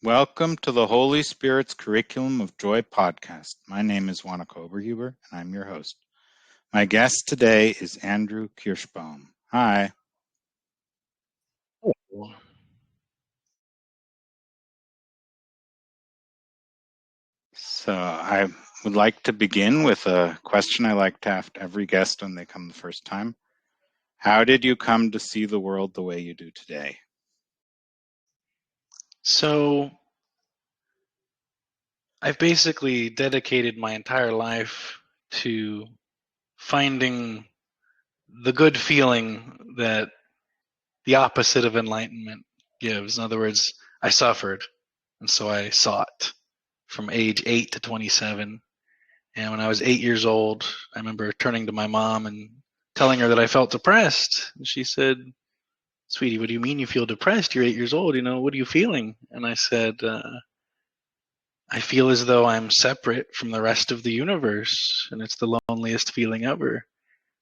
Welcome to the Holy Spirit's Curriculum of Joy podcast. My name is Wanaka Oberhuber, and I'm your host. My guest today is Andrew Kirschbaum. Hi. So I would like to begin with a question I like to ask every guest when they come the first time. How did you come to see the world the way you do today? So I've basically dedicated my entire life to finding the good feeling that the opposite of enlightenment gives. In other words, I suffered, and so I sought from age 8 to 27. And when I was 8 years old, I remember turning to my mom and telling her that I felt depressed. And she said, "Sweetie, what do you mean you feel depressed? You're 8 years old. What are you feeling?" And I said, I feel as though I'm separate from the rest of the universe, and it's the loneliest feeling ever.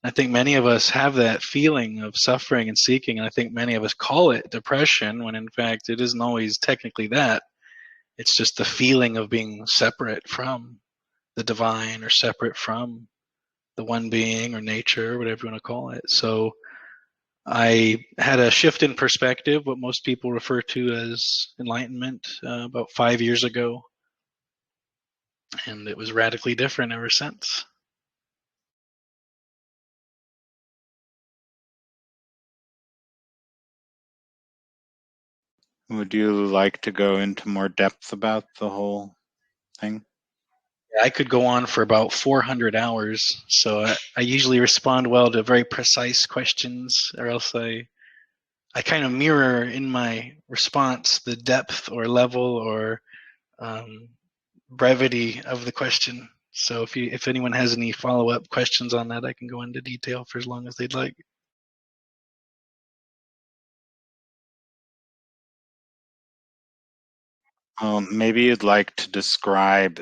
I think many of us have that feeling of suffering and seeking, and I think many of us call it depression, when in fact it isn't always technically that. It's just the feeling of being separate from the divine, or separate from the one being, or nature, or whatever you want to call it. So I had a shift in perspective, what most people refer to as enlightenment, about 5 years ago. And it was radically different ever since. Would you like to go into more depth about the whole thing? I could go on for about 400 hours, so I usually respond well to very precise questions, or else I kind of mirror in my response the depth or level or brevity of the question. So if anyone has any follow-up questions on that, I can go into detail for as long as they'd like. Maybe you'd like to describe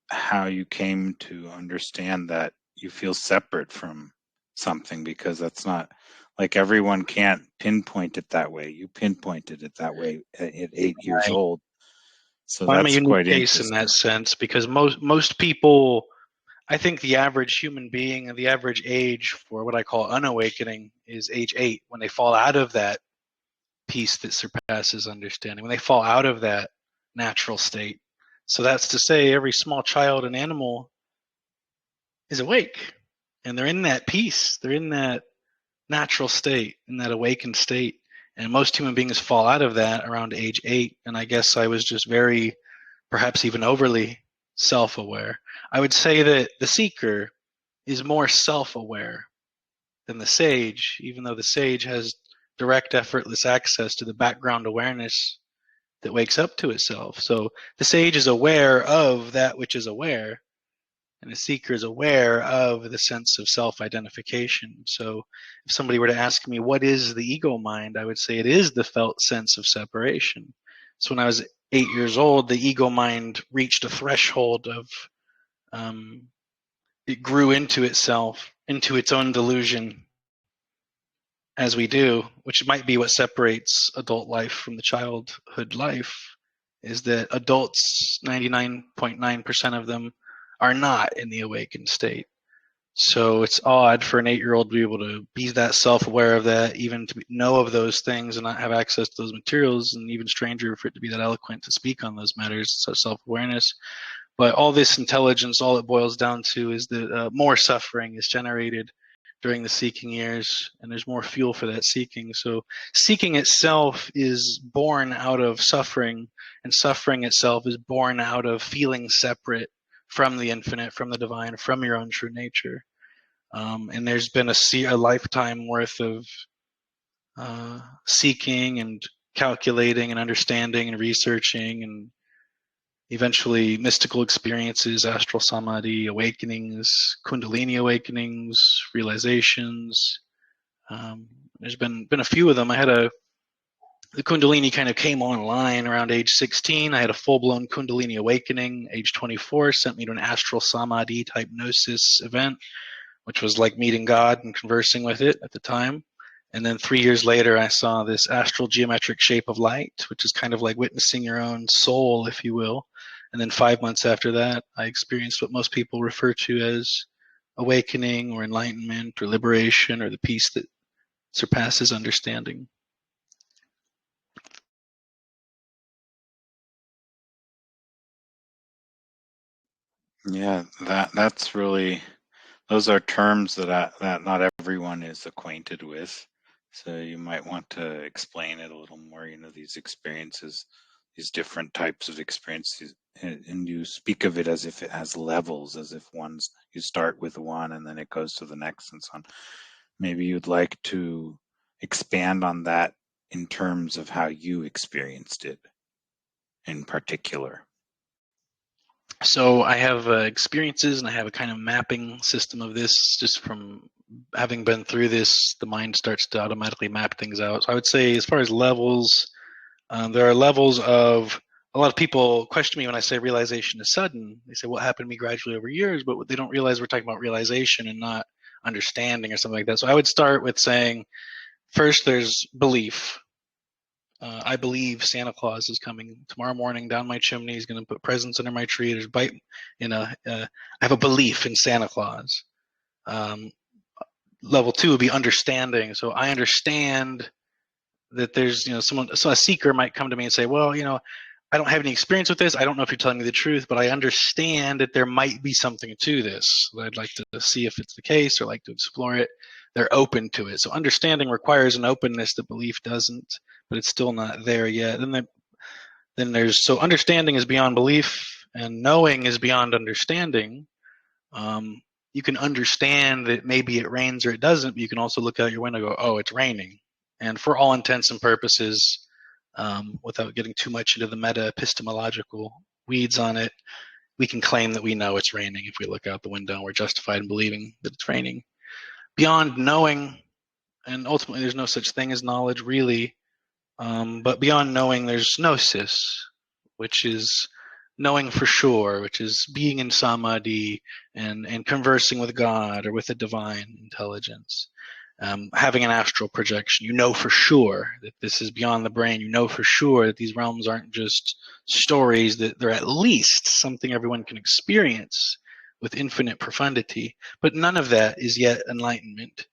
how you came to understand that you feel separate from something, because that's not like everyone can't pinpoint it that way. You pinpointed it that way at 8 years old. So Well, I'm a that's unique quite case in interesting. that sense, because most people, I think the average human being, and the average age for what I call unawakening, is age 8, when they fall out of that peace that surpasses understanding, when they fall out of that natural state. So that's to say, every small child and animal is awake, and they're in that peace. They're in that natural state, in that awakened state. And most human beings fall out of that around age 8. And I guess I was just very, perhaps even overly, self-aware. I would say that the seeker is more self-aware than the sage, even though the sage has direct, effortless access to the background awareness that wakes up to itself. So the sage is aware of that which is aware, and the seeker is aware of the sense of self-identification. So if somebody were to ask me, what is the ego mind? I would say it is the felt sense of separation. So when I was 8 years old, the ego mind reached a threshold of, it grew into itself, into its own delusion, as we do, which might be what separates adult life from the childhood life, is that adults, 99.9% of them, are not in the awakened state. So it's odd for an 8-year-old to be able to be that self-aware of that, even to know of those things and not have access to those materials, and even stranger for it to be that eloquent to speak on those matters, such self-awareness. But all this intelligence, all it boils down to is that more suffering is generated during the seeking years, and there's more fuel for that seeking. So seeking itself is born out of suffering, and suffering itself is born out of feeling separate from the infinite, from the divine, from your own true nature. And there's been a lifetime worth of seeking and calculating and understanding and researching, and eventually mystical experiences, astral samadhi, awakenings, Kundalini awakenings, realizations. There's been a few of them. The Kundalini kind of came online around age 16. I had a full-blown Kundalini awakening. Age 24 sent me to an astral samadhi type gnosis event, which was like meeting God and conversing with it at the time. And then 3 years later, I saw this astral geometric shape of light, which is kind of like witnessing your own soul, if you will. And then 5 months after that, I experienced what most people refer to as awakening or enlightenment or liberation or the peace that surpasses understanding. Yeah, that's really, those are terms that not everyone is acquainted with. So you might want to explain it a little more, these experiences, these different types of experiences, and you speak of it as if it has levels, as if you start with one and then it goes to the next and so on. Maybe you'd like to expand on that in terms of how you experienced it in particular. So I have experiences, and I have a kind of mapping system of this. Just from having been through this, the mind starts to automatically map things out. So I would say, as far as levels, there are levels of, a lot of people question me when I say realization is sudden. They say, what happened to me gradually over years? But they don't realize we're talking about realization and not understanding or something like that. So I would start with saying, first, there's belief. I believe Santa Claus is coming tomorrow morning down my chimney. He's going to put presents under my tree. I have a belief in Santa Claus. Um, Level 2 would be understanding. So I understand that there's, someone, so a seeker might come to me and say, well, I don't have any experience with this. I don't know if you're telling me the truth, but I understand that there might be something to this. I'd like to see if it's the case, or like to explore it. They're open to it. So understanding requires an openness that belief doesn't, but it's still not there yet. So understanding is beyond belief, and knowing is beyond understanding. You can understand that maybe it rains or it doesn't, but you can also look out your window and go, oh, it's raining. And for all intents and purposes, without getting too much into the meta epistemological weeds on it, we can claim that we know it's raining if we look out the window and we're justified in believing that it's raining. Beyond knowing, and ultimately there's no such thing as knowledge really, but beyond knowing there's gnosis, which is knowing for sure, which is being in samadhi and conversing with God or with a divine intelligence. Having an astral projection, you know for sure that this is beyond the brain. You know for sure that these realms aren't just stories, that they're at least something everyone can experience with infinite profundity. But none of that is yet enlightenment.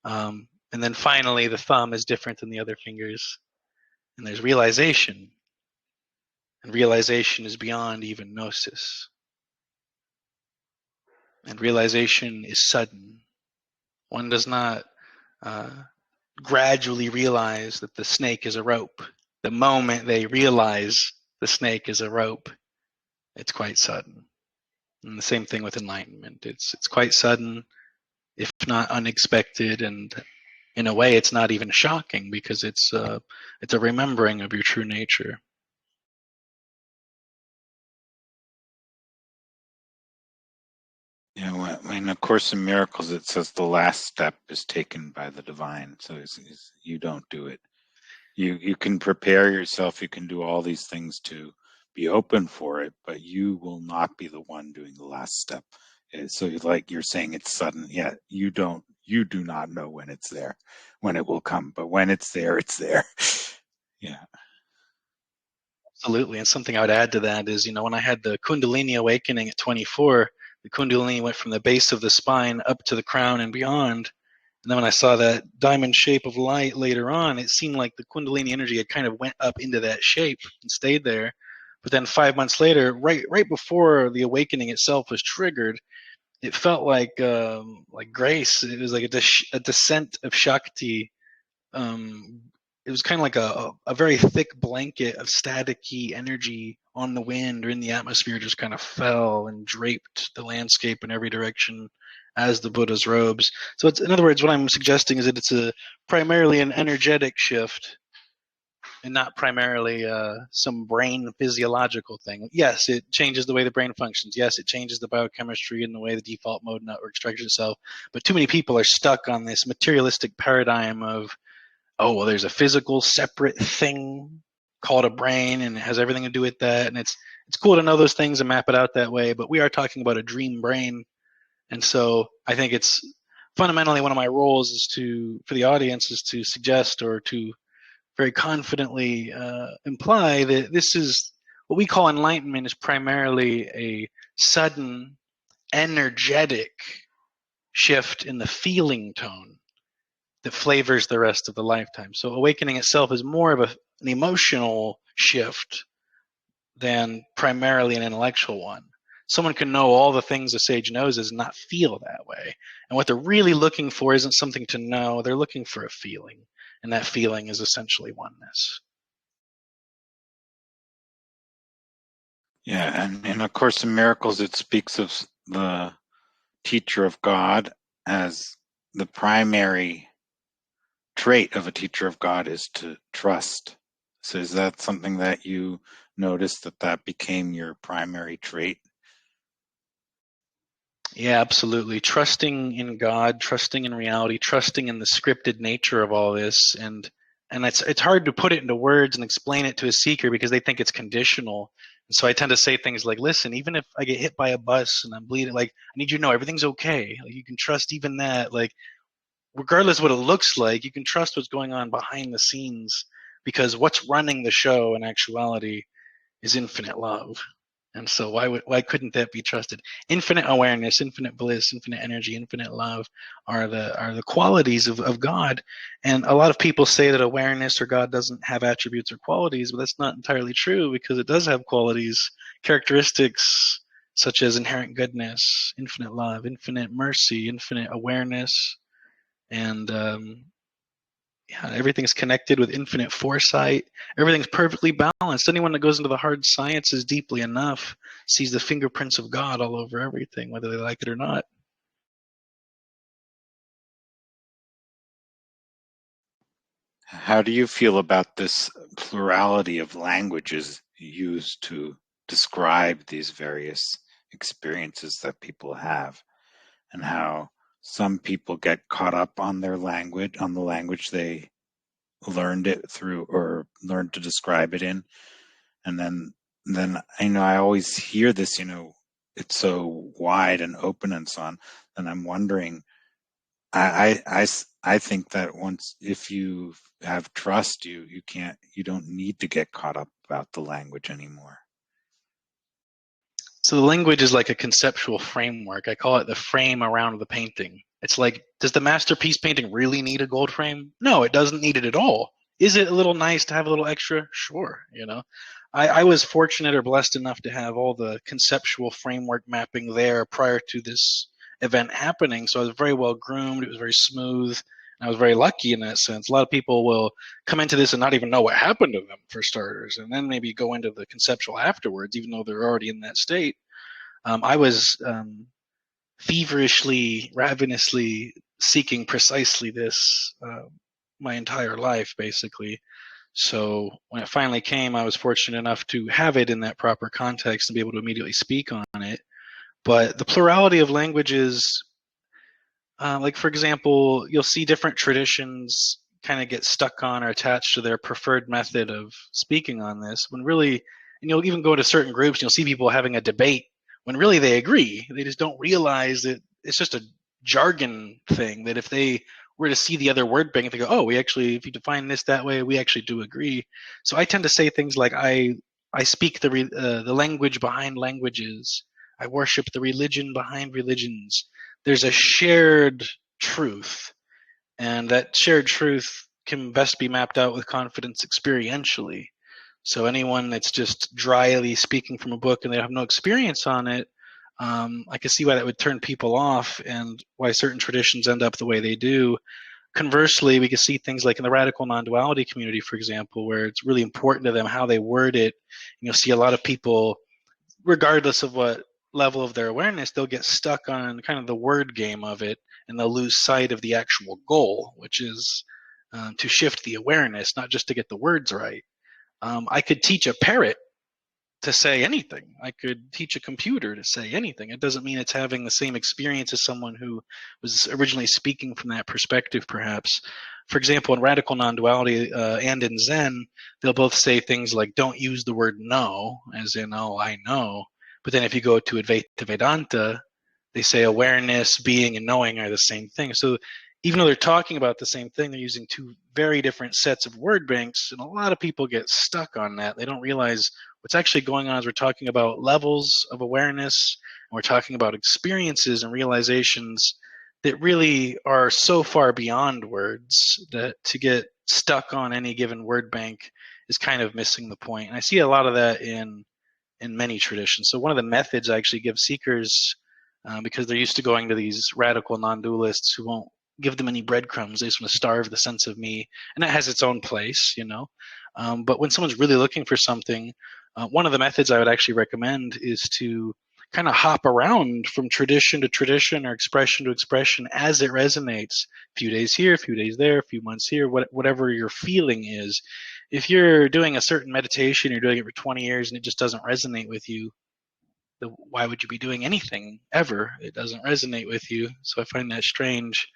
And then finally, the thumb is different than the other fingers. And there's realization. And realization is beyond even gnosis. And realization is sudden. One does not gradually realize that the snake is a rope. The moment they realize the snake is a rope, it's quite sudden. And the same thing with enlightenment. It's quite sudden, if not unexpected, and in a way, it's not even shocking because it's a remembering of your true nature. Yeah, in A Course in Miracles, it says the last step is taken by the divine. So you don't do it. You can prepare yourself. You can do all these things to be open for it, but you will not be the one doing the last step. So like you're saying, it's sudden. Yeah, you do not know when it's there, when it will come. But when it's there, it's there. Yeah. Absolutely. And something I would add to that is, when I had the Kundalini awakening at 24, the Kundalini went from the base of the spine up to the crown and beyond. And then when I saw that diamond shape of light later on, it seemed like the Kundalini energy had kind of went up into that shape and stayed there. But then 5 months later, right before the awakening itself was triggered, it felt like grace. It was like a descent of Shakti. It was kind of like a very thick blanket of staticky energy on the wind or in the atmosphere, just kind of fell and draped the landscape in every direction as the Buddha's robes. So in other words, what I'm suggesting is that it's primarily an energetic shift and not primarily some brain physiological thing. Yes, it changes the way the brain functions. Yes, it changes the biochemistry and the way the default mode network structures itself. But too many people are stuck on this materialistic paradigm of, oh, well, there's a physical separate thing called a brain, and it has everything to do with that. And it's cool to know those things and map it out that way. But we are talking about a dream brain. And so I think it's fundamentally, one of my roles is for the audience is to suggest or to very confidently imply that this is what we call enlightenment is primarily a sudden, energetic shift in the feeling tone that flavors the rest of the lifetime. So awakening itself is more of an emotional shift than primarily an intellectual one. Someone can know all the things a sage knows and not feel that way. And what they're really looking for isn't something to know, they're looking for a feeling. And that feeling is essentially oneness. Yeah, and in A Course in Miracles, it speaks of the teacher of God as the primary trait of a teacher of God is to trust. So is that something that you noticed that became your primary trait? Yeah, absolutely. Trusting in God, trusting in reality, trusting in the scripted nature of all this, and it's hard to put it into words and explain it to a seeker because they think it's conditional. And so I tend to say things like, "Listen, even if I get hit by a bus and I'm bleeding, like I need you to know everything's okay. Like you can trust even that. Like regardless of what it looks like, you can trust what's going on behind the scenes because what's running the show in actuality is infinite love." And so why couldn't that be trusted? Infinite awareness, infinite bliss, infinite energy, infinite love are the qualities of God. And a lot of people say that awareness or God doesn't have attributes or qualities, but that's not entirely true because it does have qualities, characteristics such as inherent goodness, infinite love, infinite mercy, infinite awareness, and yeah, everything's connected with infinite foresight. Everything's perfectly balanced. Anyone that goes into the hard sciences deeply enough sees the fingerprints of God all over everything, whether they like it or not. How do you feel about this plurality of languages used to describe these various experiences that people have, and how some people get caught up on their language, on the language they learned it through or learned to describe it in, and then I always hear this, it's so wide and open and so on, and I'm wondering, I think that once, if you have trust, you don't need to get caught up about the language anymore. So the language is like a conceptual framework. I call it the frame around the painting. It's like, does the masterpiece painting really need a gold frame? No, it doesn't need it at all. Is it a little nice to have a little extra? Sure, I was fortunate or blessed enough to have all the conceptual framework mapping there prior to this event happening. So I was very well groomed. It was very smooth. I was very lucky in that sense. A lot of people will come into this and not even know what happened to them, for starters, and then maybe go into the conceptual afterwards, even though they're already in that state. I was feverishly, ravenously seeking precisely this my entire life, basically. So when it finally came, I was fortunate enough to have it in that proper context and be able to immediately speak on it. But the plurality of languages, like for example, you'll see different traditions kind of get stuck on or attached to their preferred method of speaking on this, when really, and you'll even go to certain groups and you'll see people having a debate when really they agree. They just don't realize that it's just a jargon thing, that if they were to see the other word bank, they go, oh, we actually, if you define this that way, we actually do agree. So I tend to say things like, I speak the language behind languages. I worship the religion behind religions. There's a shared truth, and that shared truth can best be mapped out with confidence experientially. So anyone that's just dryly speaking from a book and they have no experience on it, I can see why that would turn people off and why certain traditions end up the way they do. Conversely, we can see things like in the radical non-duality community, for example, where it's really important to them how they word it. And you'll see a lot of people, regardless of what level of their awareness, they'll get stuck on kind of the word game of it, and they'll lose sight of the actual goal, which is to shift the awareness, not just to get the words right. I could teach a parrot to say anything. I could teach a computer to say anything. It doesn't mean it's having the same experience as someone who was originally speaking from that perspective, perhaps. For example, in radical non-duality and in Zen, they'll both say things like, don't use the word no, as in, oh, I know. But then if you go to Advaita Vedanta, they say awareness, being, and knowing are the same thing. So even though they're talking about the same thing, they're using two very different sets of word banks, and a lot of people get stuck on that. They don't realize what's actually going on is we're talking about levels of awareness, and we're talking about experiences and realizations that really are so far beyond words that to get stuck on any given word bank is kind of missing the point. And I see a lot of that in many traditions. So one of the methods I actually give seekers, because they're used to going to these radical non-dualists who won't give them any breadcrumbs, they just want to starve the sense of me, and that has its own place, you know. But when someone's really looking for something, one of the methods I would actually recommend is to kind of hop around from tradition to tradition or expression to expression as it resonates. A few days here, a few days there, a few months here, whatever your feeling is. If you're doing a certain meditation, you're doing it for 20 years and it just doesn't resonate with you, why would you be doing anything ever? It doesn't resonate with you. So I find that strange.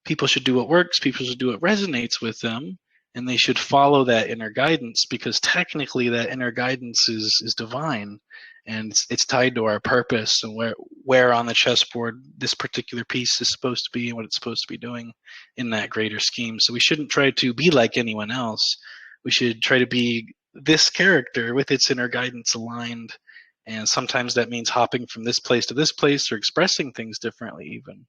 People should do what works. People should do what resonates with them, and they should follow that inner guidance, because technically that inner guidance is divine, and it's tied to our purpose and where on the chessboard this particular piece is supposed to be and what it's supposed to be doing in that greater scheme. So we shouldn't try to be like anyone else. We should try to be this character with its inner guidance aligned. And sometimes that means hopping from this place to this place or expressing things differently even.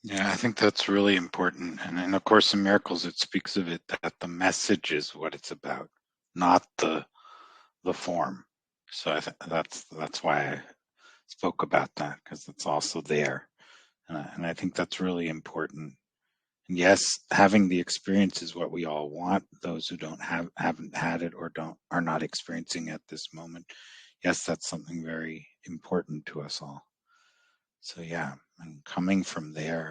Yeah, I think that's really important. And in A Course in Miracles, it speaks of it that the message is what it's about, not the form. So I think that's why I spoke about that, because it's also there. And I think that's really important. And yes, having the experience is what we all want. Those who haven't had it or are not experiencing at this moment. Yes, that's something very important to us all. So yeah, and coming from there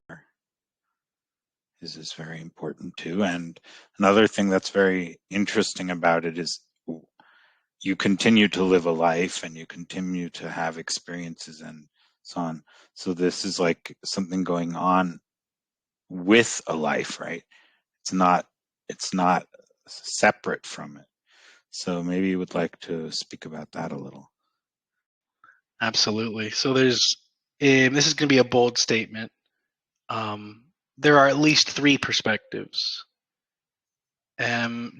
is very important too. And another thing that's very interesting about it is you continue to live a life and you continue to have experiences and so on. So this is like something going on with a life, right? It's not separate from it. So maybe you would like to speak about that a little. Absolutely. So this is going to be a bold statement. There are at least three perspectives.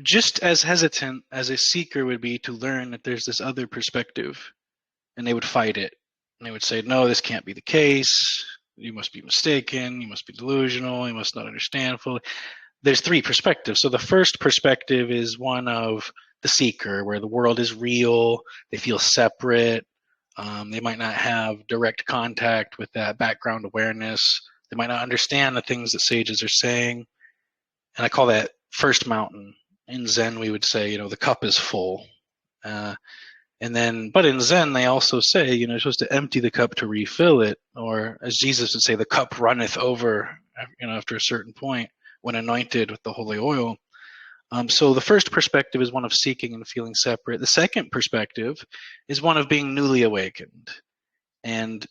Just as hesitant as a seeker would be to learn that there's this other perspective, and they would fight it. And they would say, no, this can't be the case. You must be mistaken. You must be delusional. You must not understand fully. There's three perspectives. So the first perspective is one of the seeker, where the world is real. They feel separate. They might not have direct contact with that background awareness. They might not understand the things that sages are saying. And I call that first mountain. In Zen, we would say, the cup is full. But in Zen, they also say, you're supposed to empty the cup to refill it. Or as Jesus would say, the cup runneth over, after a certain point when anointed with the holy oil. So the first perspective is one of seeking and feeling separate. The second perspective is one of being newly awakened and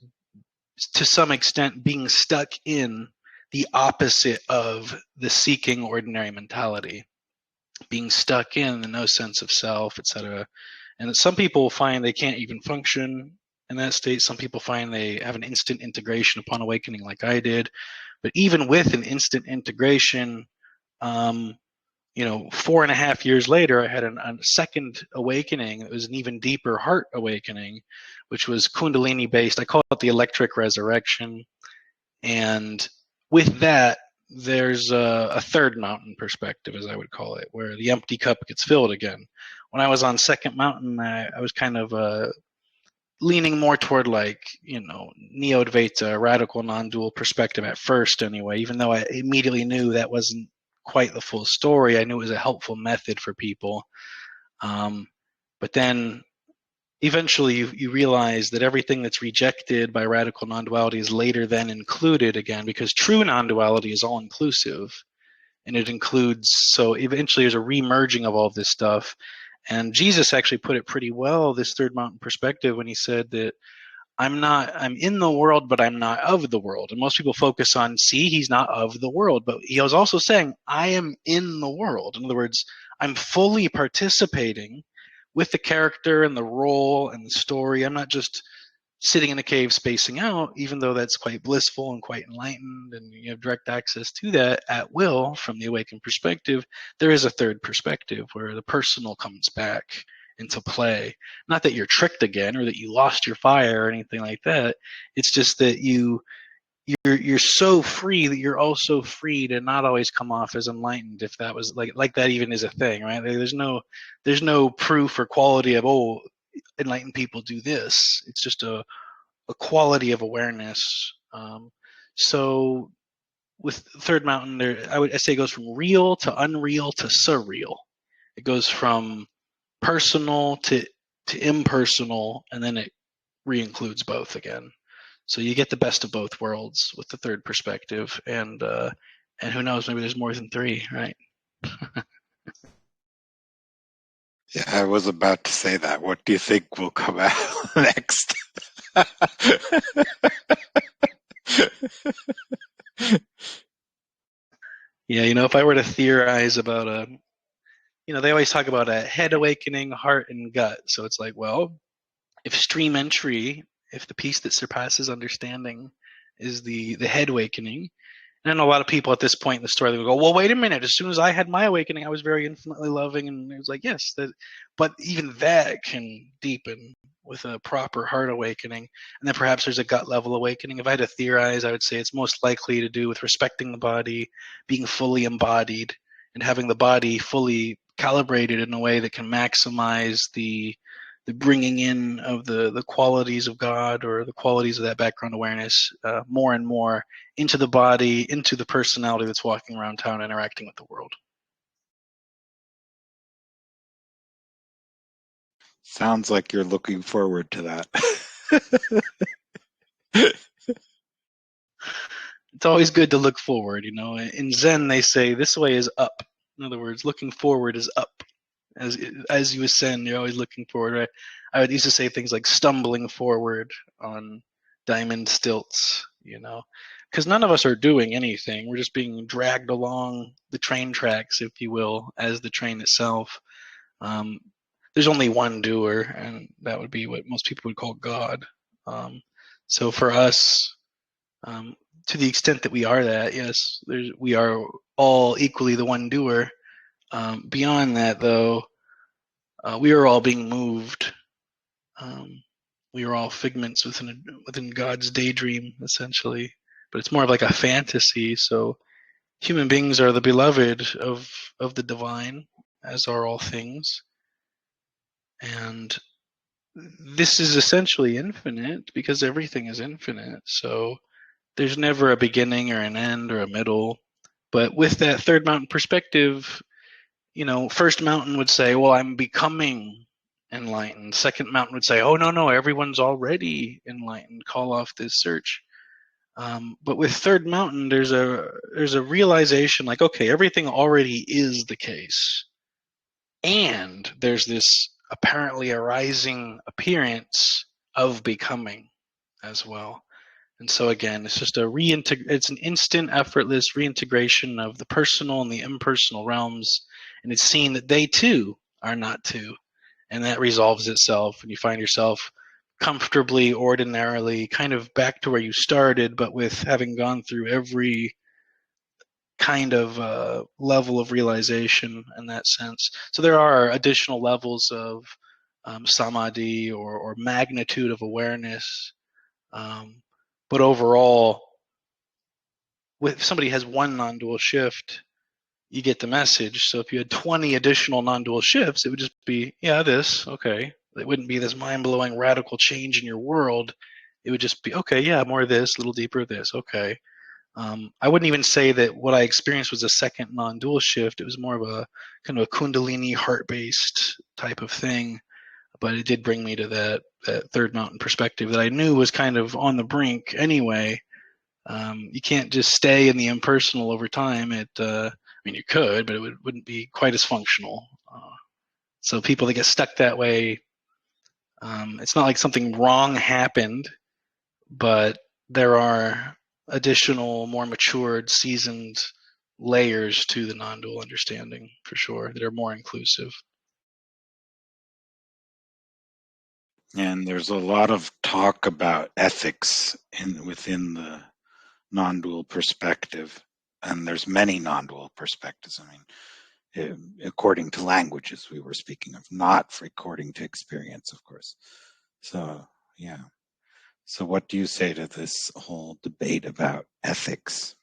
to some extent being stuck in the opposite of the seeking ordinary mentality, being stuck in the no sense of self, etc. And some people find they can't even function in that state. Some people find they have an instant integration upon awakening like I did. But even with an instant integration, 4.5 years later, I had a second awakening. It was an even deeper heart awakening, which was Kundalini based. I call it the electric resurrection. And with that, there's a third mountain perspective, as I would call it, where the empty cup gets filled again. When I was on second mountain, I was kind of leaning more toward Neo-Advaita, radical non-dual perspective at first anyway, even though I immediately knew that wasn't quite the full story. I knew it was a helpful method for people. But then eventually you realize that everything that's rejected by radical non-duality is later then included again, because true non-duality is all inclusive. And it includes, so eventually there's a remerging of all of this stuff. And Jesus actually put it pretty well, this third mountain perspective, when he said that I'm in the world, but I'm not of the world. And most people focus on, he's not of the world. But he was also saying, I am in the world. In other words, I'm fully participating with the character and the role and the story. I'm not just sitting in a cave spacing out, even though that's quite blissful and quite enlightened, and you have direct access to that at will from the awakened perspective. There is a third perspective where the personal comes back into play. Not that you're tricked again or that you lost your fire or anything like that. It's just that you're so free that you're also free to not always come off as enlightened, if that was like that even is a thing, right? There's no proof or quality of, oh, enlightened people do this. It's just a quality of awareness. So with Third Mountain, I say it goes from real to unreal to surreal. It goes from personal to impersonal, and then it re-includes both again. So you get the best of both worlds with the third perspective, and who knows, maybe there's more than three, right? Yeah, I was about to say that. What do you think will come out next? Yeah, if I were to theorize about they always talk about a head awakening, heart, and gut. So it's like, well, if stream entry, if the peace that surpasses understanding is the head awakening, and I know a lot of people at this point in the story, they would go, well, wait a minute. As soon as I had my awakening, I was very infinitely loving. And it was like, yes, but even that can deepen with a proper heart awakening. And then perhaps there's a gut level awakening. If I had to theorize, I would say it's most likely to do with respecting the body, being fully embodied, and having the body fully calibrated in a way that can maximize the bringing in of the qualities of God or the qualities of that background awareness more and more into the body, into the personality that's walking around town interacting with the world. Sounds like you're looking forward to that. It's always good to look forward. In Zen, they say this way is up. In other words, looking forward is up. As you ascend, you're always looking forward. Right? I would used to say things like stumbling forward on diamond stilts, because none of us are doing anything. We're just being dragged along the train tracks, if you will, as the train itself. There's only one doer, and that would be what most people would call God. So for us, to the extent that we are that, yes, we are all equally the one doer. Beyond that, though, we are all being moved. We are all figments within God's daydream, essentially. But it's more of like a fantasy. So human beings are the beloved of the divine, as are all things. And this is essentially infinite because everything is infinite. So there's never a beginning or an end or a middle. But with that third mountain perspective, first mountain would say, well, I'm becoming enlightened. Second mountain would say, oh, no, everyone's already enlightened. Call off this search. But with third mountain, there's a realization like, okay, everything already is the case. And there's this apparently arising appearance of becoming as well. And so again, it's just it's an instant, effortless reintegration of the personal and the impersonal realms, and it's seen that they too are not two, and that resolves itself, and you find yourself comfortably, ordinarily, kind of back to where you started, but with having gone through every kind of level of realization in that sense. So there are additional levels of samadhi or magnitude of awareness. But overall, if somebody has one non-dual shift, you get the message. So if you had 20 additional non-dual shifts, it would just be, yeah, this, okay. It wouldn't be this mind-blowing radical change in your world. It would just be, okay, yeah, more of this, a little deeper of this, okay. I wouldn't even say that what I experienced was a second non-dual shift. It was more of a kind of a Kundalini heart-based type of thing. But it did bring me to that third mountain perspective that I knew was kind of on the brink anyway. You can't just stay in the impersonal over time. I mean, you could, but it wouldn't be quite as functional. So people that get stuck that way, it's not like something wrong happened, but there are additional, more matured, seasoned layers to the non-dual understanding for sure that are more inclusive. And there's a lot of talk about ethics within the non-dual perspective, and there's many non-dual perspectives. I mean, according to languages we were speaking of, not according to experience, of course. So, yeah. So what do you say to this whole debate about ethics?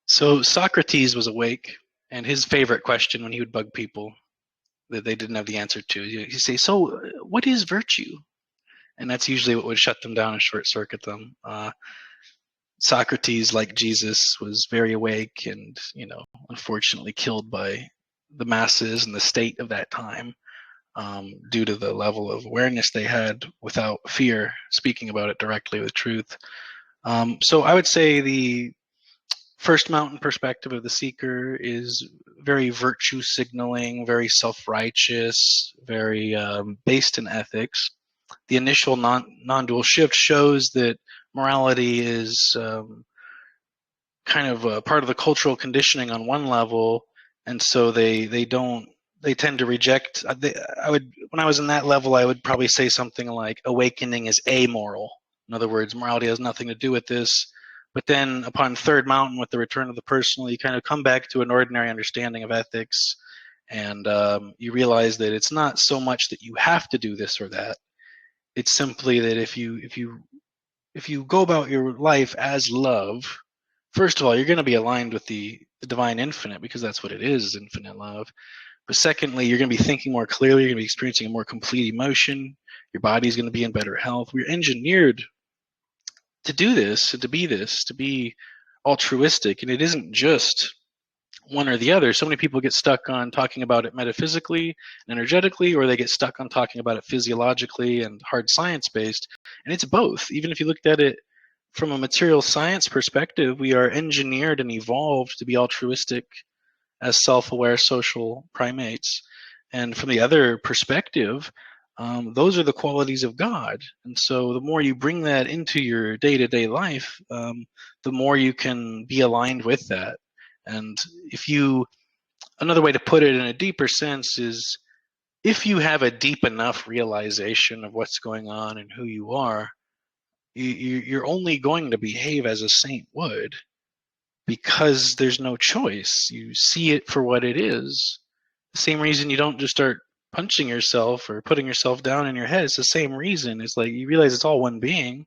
So Socrates was awake, and his favorite question when he would bug people that they didn't have the answer to, he'd say, "So, what is virtue?" And that's usually what would shut them down and short circuit them. Socrates, like Jesus, was very awake and, unfortunately killed by the masses and the state of that time, due to the level of awareness they had without fear, speaking about it directly with truth. So I would say the first mountain perspective of the seeker is very virtue signaling, very self-righteous, very based in ethics. The initial non-dual shift shows that morality is kind of a part of the cultural conditioning on one level, and so they tend to reject. I would, when I was in that level, I would probably say something like awakening is amoral. In other words, morality has nothing to do with this. But then upon third mountain, with the return of the personal, you kind of come back to an ordinary understanding of ethics, and you realize that it's not so much that you have to do this or that. It's simply that if you go about your life as love, first of all, you're going to be aligned with the divine infinite, because that's what it is infinite love. But secondly, you're going to be thinking more clearly. You're going to be experiencing a more complete emotion. Your body's going to be in better health. We're engineered to do this, to be altruistic. And it isn't just one or the other. So many people get stuck on talking about it metaphysically and energetically, or they get stuck on talking about it physiologically and hard science based. And it's both. Even if you looked at it from a material science perspective, we are engineered and evolved to be altruistic as self-aware social primates. And from the other perspective, those are the qualities of God. And so the more you bring that into your day-to-day life, the more you can be aligned with that. And another way to put it in a deeper sense is, if you have a deep enough realization of what's going on and who you are, you're only going to behave as a saint would, because there's no choice. You see it for what it is. The same reason you don't just start punching yourself or putting yourself down in your head. It's the same reason. It's like you realize it's all one being,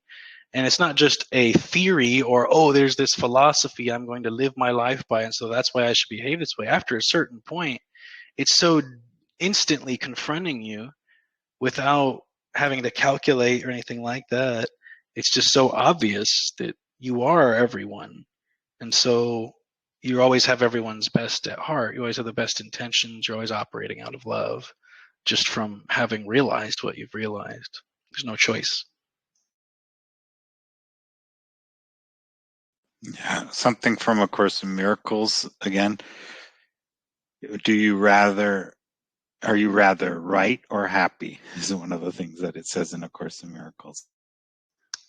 and it's not just a theory or, oh, there's this philosophy I'm going to live my life by, and so that's why I should behave this way. After a certain point, it's so instantly confronting you without having to calculate or anything like that. It's just so obvious that you are everyone. And so you always have everyone's best at heart. You always have the best intentions. You're always operating out of love, just from having realized what you've realized. There's no choice. Yeah, something from A Course in Miracles again. Are you rather right or happy? Is one of the things that it says in A Course in Miracles.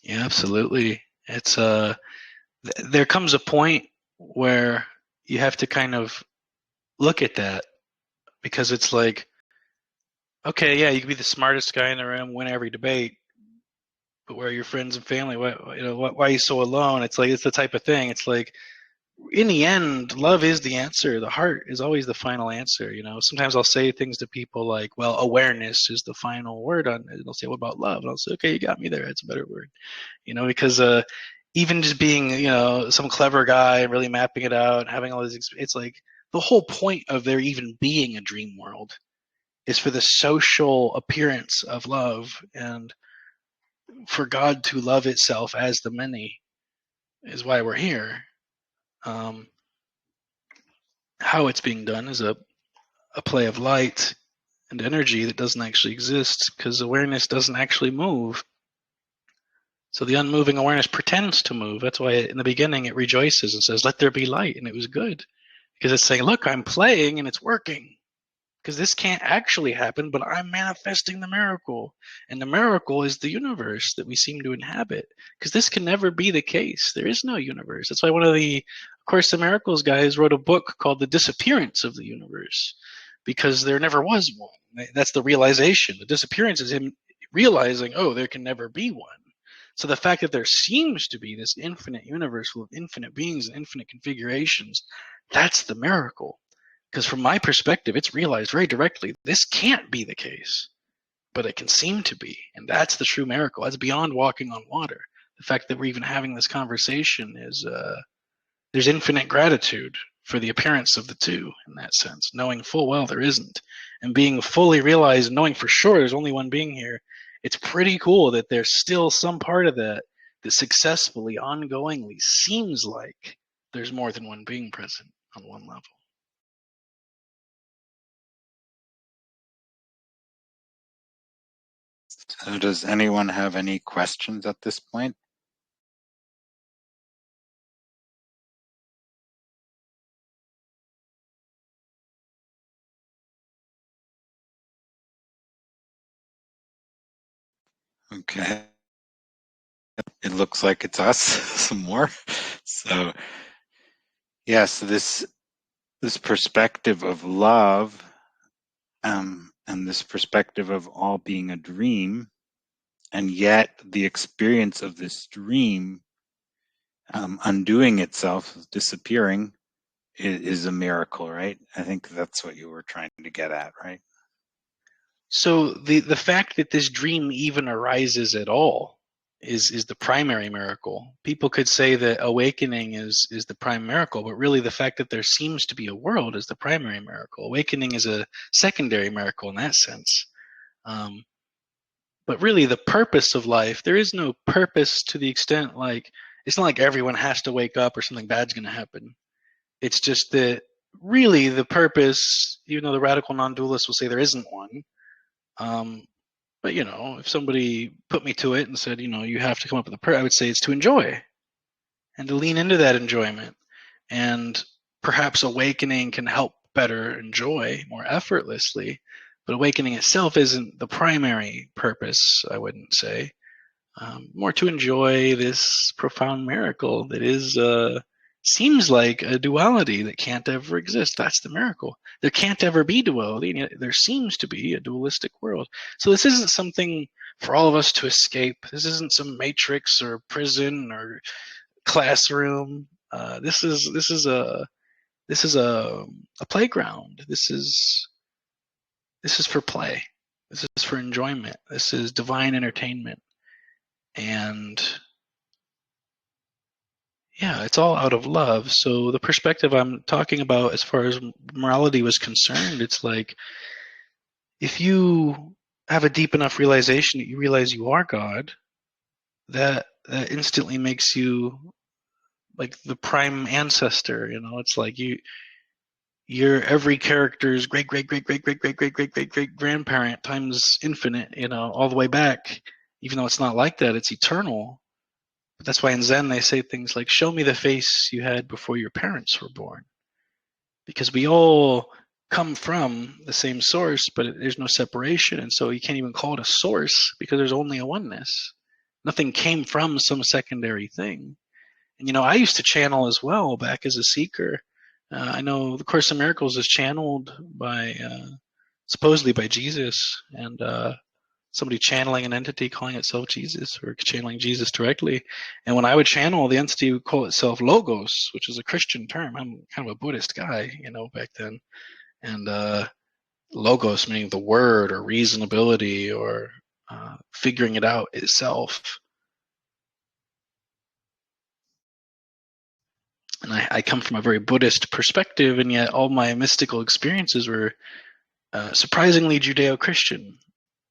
Yeah, absolutely. It's there comes a point where you have to kind of look at that, because it's like, okay, yeah, you can be the smartest guy in the room, win every debate, but where are your friends and family? Why are you so alone? It's like, it's the type of thing. It's like, in the end, love is the answer. The heart is always the final answer. Sometimes I'll say things to people like, well, awareness is the final word on it. And they'll say, what about love? And I'll say, okay, you got me there. That's a better word. Because even just being, some clever guy, really mapping it out and having all these, it's like the whole point of there even being a dream world is for the social appearance of love, and for God to love itself as the many is why we're here. How it's being done is a play of light and energy that doesn't actually exist, because awareness doesn't actually move. So the unmoving awareness pretends to move. That's why in the beginning it rejoices and says, let there be light, and it was good. Because it's saying, look, I'm playing and it's working. Because this can't actually happen, but I'm manifesting the miracle. And the miracle is the universe that we seem to inhabit. Because this can never be the case. There is no universe. That's why one of the Course in Miracles guys wrote a book called The Disappearance of the Universe. because there never was one. That's the realization. The disappearance is him realizing, oh, there can never be one. So the fact that there seems to be this infinite universe full of infinite beings and infinite configurations, that's the miracle. Because from my perspective, it's realized very directly, this can't be the case, but it can seem to be. And that's the true miracle. That's beyond walking on water. The fact that we're even having this conversation is, there's infinite gratitude for the appearance of the two in that sense, knowing full well there isn't. And being fully realized, knowing for sure there's only one being here, it's pretty cool that there's still some part of that that successfully, ongoingly seems like there's more than one being present on one level. So does anyone have any questions at this point? Okay. It looks like it's us some more. So yes, this perspective of love, and this perspective of all being a dream, and yet the experience of this dream undoing itself, disappearing, is a miracle, right? I think that's what you were trying to get at, right? So the fact that this dream even arises at all is the primary miracle. People could say that awakening is the prime miracle, but really the fact that there seems to be a world is the primary miracle. Awakening is a secondary miracle in that sense. But really the purpose of life, there is no purpose to the extent like, it's not like everyone has to wake up or something bad's going to happen. It's just that really the purpose, even though the radical non-dualist will say there isn't one, but if somebody put me to it and said, you have to come up with a I would say it's to enjoy and to lean into that enjoyment. And perhaps awakening can help better enjoy more effortlessly, but awakening itself isn't the primary purpose, I wouldn't say. More to enjoy this profound miracle that is seems like a duality that can't ever exist. That's the miracle. There can't ever be duality, and yet there seems to be a dualistic world. So this isn't something for all of us to escape. This isn't some matrix or prison or classroom. This is a playground. This is for play. This is for enjoyment. This is divine entertainment. And yeah, it's all out of love. So the perspective I'm talking about as far as morality was concerned, it's like if you have a deep enough realization that you realize you are God, that instantly makes you like the prime ancestor. It's like you're every character's great great great great great great great great great great grandparent times infinite, all the way back. Even though it's not like that, it's eternal. But that's why in Zen they say things like, show me the face you had before your parents were born. Because we all come from the same source, but there's no separation. And so you can't even call it a source because there's only a oneness. Nothing came from some secondary thing. And, I used to channel as well back as a seeker. I know the Course in Miracles is channeled by, supposedly by Jesus. And somebody channeling an entity calling itself Jesus or channeling Jesus directly. And when I would channel, the entity would call itself Logos, which is a Christian term. I'm kind of a Buddhist guy, back then. And Logos meaning the word or reasonability or figuring it out itself. And I come from a very Buddhist perspective, and yet all my mystical experiences were surprisingly Judeo-Christian,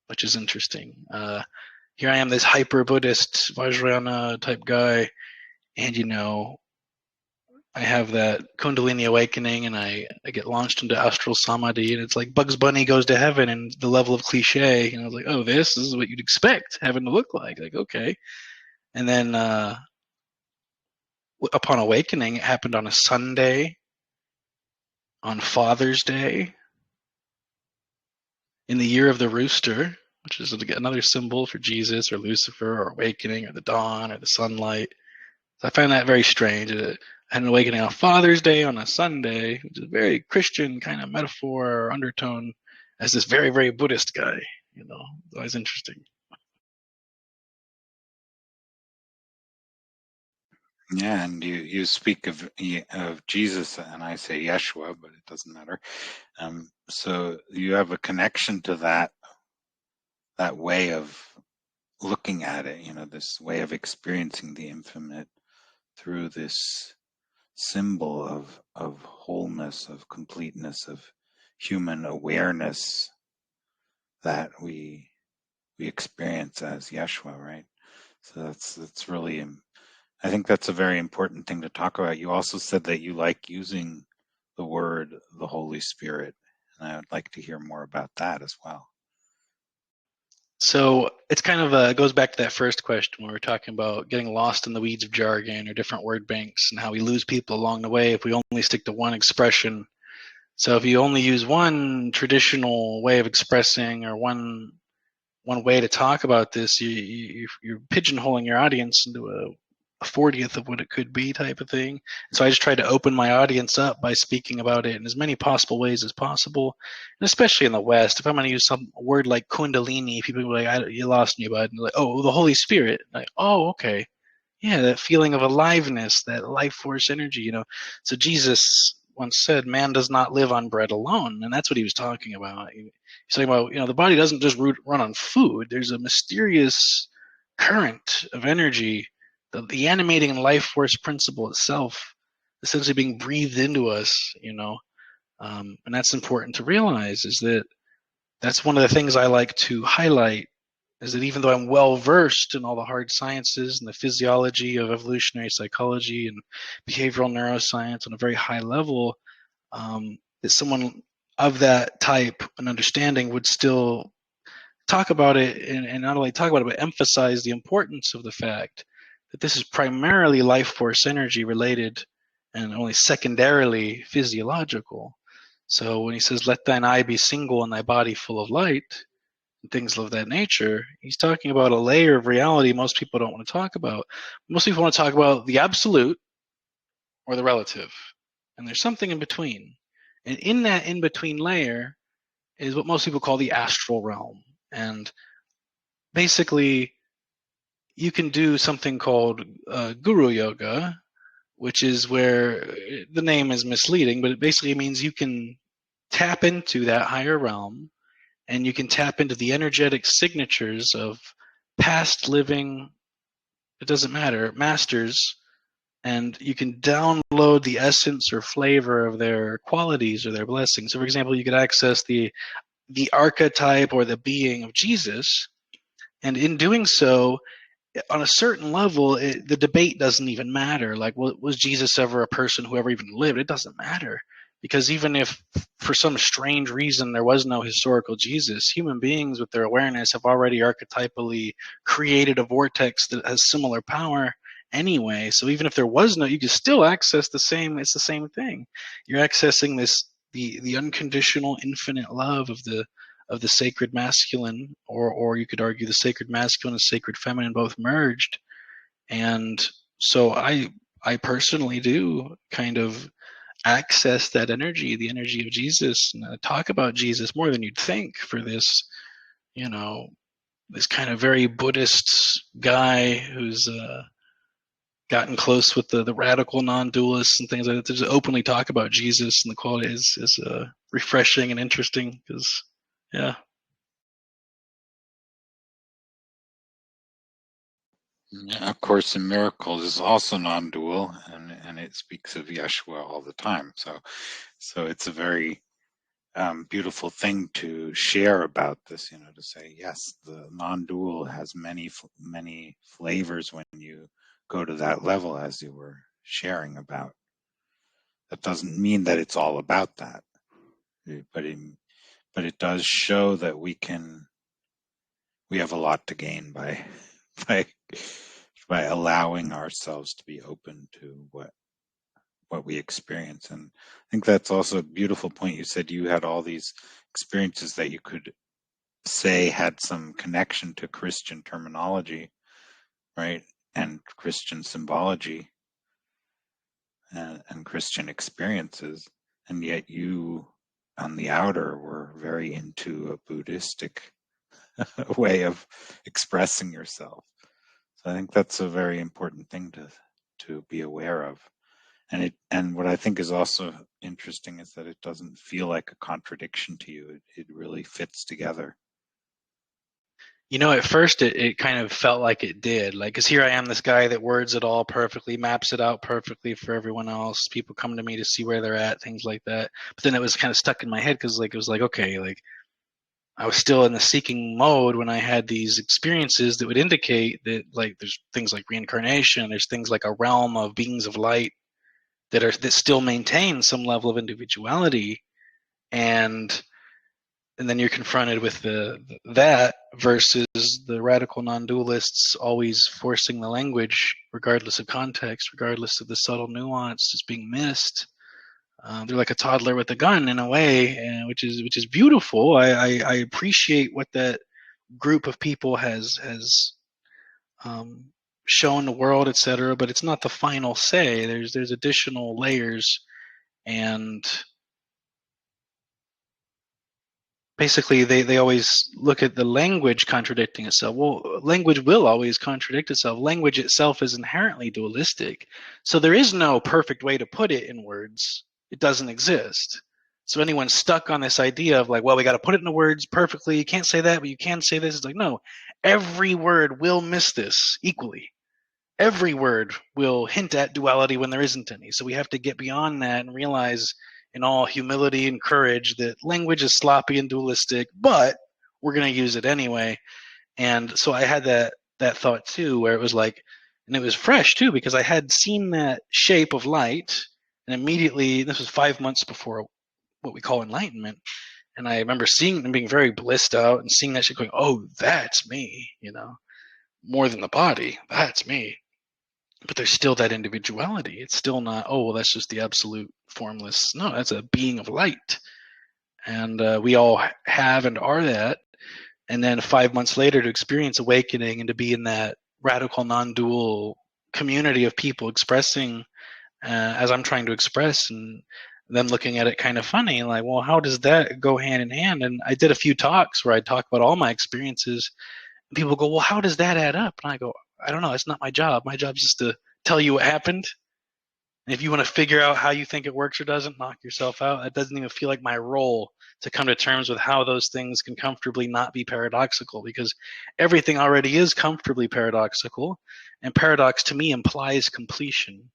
which is interesting. Here I am, this hyper-Buddhist Vajrayana type guy, and I have that Kundalini awakening, and I get launched into astral samadhi, and it's like Bugs Bunny goes to heaven, and the level of cliche. I was like, oh, this is what you'd expect heaven to look like. Like, okay. And then upon awakening, it happened on a Sunday, on Father's Day, in the year of the rooster, which is another symbol for Jesus or Lucifer or awakening or the dawn or the sunlight. So I find that very strange. had an awakening on Father's Day on a Sunday, which is a very Christian kind of metaphor or undertone, as this very, very Buddhist guy. It's always interesting. Yeah, and you speak of Jesus, and I say Yeshua, but it doesn't matter. So you have a connection to that way of looking at it, this way of experiencing the infinite through this symbol of wholeness, of completeness, of human awareness that we experience as Yeshua, right? So that's really, I think that's a very important thing to talk about. You also said that you like using the word the Holy Spirit, and I would like to hear more about that as well. So it's kind of goes back to that first question where we're talking about getting lost in the weeds of jargon or different word banks and how we lose people along the way if we only stick to one expression. So if you only use one traditional way of expressing or one way to talk about this, you're pigeonholing your audience into a 40th of what it could be type of thing. So I just try to open my audience up by speaking about it in as many possible ways as possible. And especially in the West, if I'm going to use some word like Kundalini, people will be like, you lost me, bud. And like, oh, the Holy Spirit. Like, oh, okay. Yeah, that feeling of aliveness, that life force energy. So Jesus once said, man does not live on bread alone. And that's what he was talking about. He's talking about, the body doesn't just run on food. There's a mysterious current of energy, the animating life force principle itself essentially being breathed into us, and that's important to realize is that that's one of the things I like to highlight is that even though I'm well versed in all the hard sciences and the physiology of evolutionary psychology and behavioral neuroscience on a very high level, that someone of that type and understanding would still talk about it and not only talk about it, but emphasize the importance of the fact that this is primarily life force energy related and only secondarily physiological. So when he says, let thine eye be single and thy body full of light, and things of that nature, he's talking about a layer of reality most people don't want to talk about. Most people want to talk about the absolute or the relative. And there's something in between. And in that in between layer is what most people call the astral realm. And basically, you can do something called guru yoga, which is where the name is misleading, but it basically means you can tap into that higher realm and you can tap into the energetic signatures of past living, it doesn't matter, masters, and you can download the essence or flavor of their qualities or their blessings. So, for example, you could access the archetype or the being of Jesus, and in doing so, on a certain level, the debate doesn't even matter. Like, was Jesus ever a person who ever even lived? It doesn't matter. Because even if for some strange reason there was no historical Jesus, human beings with their awareness have already archetypally created a vortex that has similar power anyway. So even if there was no, you can still access it's the same thing. You're accessing the unconditional infinite love of the sacred masculine, or you could argue the sacred masculine and sacred feminine both merged. And so I personally do kind of access that energy, the energy of Jesus, and talk about Jesus more than you'd think for this, this kind of very Buddhist guy who's gotten close with the radical non-dualists and things like that. To just openly talk about Jesus and the quality is refreshing and interesting because, yeah. Yeah, of Course in Miracles is also non-dual, and it speaks of Yeshua all the time. So it's a very beautiful thing to share about this. To say yes, the non-dual has many flavors when you go to that level, as you were sharing about. That doesn't mean that it's all about that, but it does show that we have a lot to gain by by allowing ourselves to be open to what we experience. And I think that's also a beautiful point. You said you had all these experiences that you could say had some connection to Christian terminology, right? And Christian symbology. and Christian experiences, and yet you, on the outer, were very into a Buddhistic way of expressing yourself. So I think that's a very important thing to be aware of. And what I think is also interesting is that it doesn't feel like a contradiction to you. It really fits together. At first it kind of felt like it did. Like, because here I am, this guy that words it all perfectly, maps it out perfectly for everyone else. People come to me to see where they're at, things like that. But then it was kind of stuck in my head because, like, it was like, okay, like, I was still in the seeking mode when I had these experiences that would indicate that, like, there's things like reincarnation, there's things like a realm of beings of light that still maintain some level of individuality, and then you're confronted with that versus the radical non-dualists always forcing the language regardless of context, regardless of the subtle nuance that's being missed. They're like a toddler with a gun in a way, which is beautiful. I appreciate what that group of people has shown the world, etc. But it's not the final say. There's additional layers, and basically they always look at the language contradicting itself. Well, language will always contradict itself. Language itself is inherently dualistic. So there is no perfect way to put it in words. It doesn't exist. So anyone stuck on this idea of like, well, we got to put it in the words perfectly. You can't say that, but you can say this. It's like, no, every word will miss this equally. Every word will hint at duality when there isn't any. So we have to get beyond that and realize in all humility and courage that language is sloppy and dualistic, but we're going to use it anyway. And so I had that thought too, where it was like, and it was fresh too, because I had seen that shape of light, and immediately, this was 5 months before what we call enlightenment, and I remember seeing and being very blissed out and seeing that shit going, oh, that's me, more than the body, that's me. But there's still that individuality. It's still not, oh, well, that's just the absolute formless. No, that's a being of light. And we all have and are that. And then 5 months later to experience awakening and to be in that radical non-dual community of people expressing as I'm trying to express, and them looking at it kind of funny, like, well, how does that go hand in hand? And I did a few talks where I talk about all my experiences. And people go, well, how does that add up? And I go, I don't know. It's not my job. My job is just to tell you what happened. And if you want to figure out how you think it works or doesn't, knock yourself out. It doesn't even feel like my role to come to terms with how those things can comfortably not be paradoxical, because everything already is comfortably paradoxical. And paradox to me implies completion.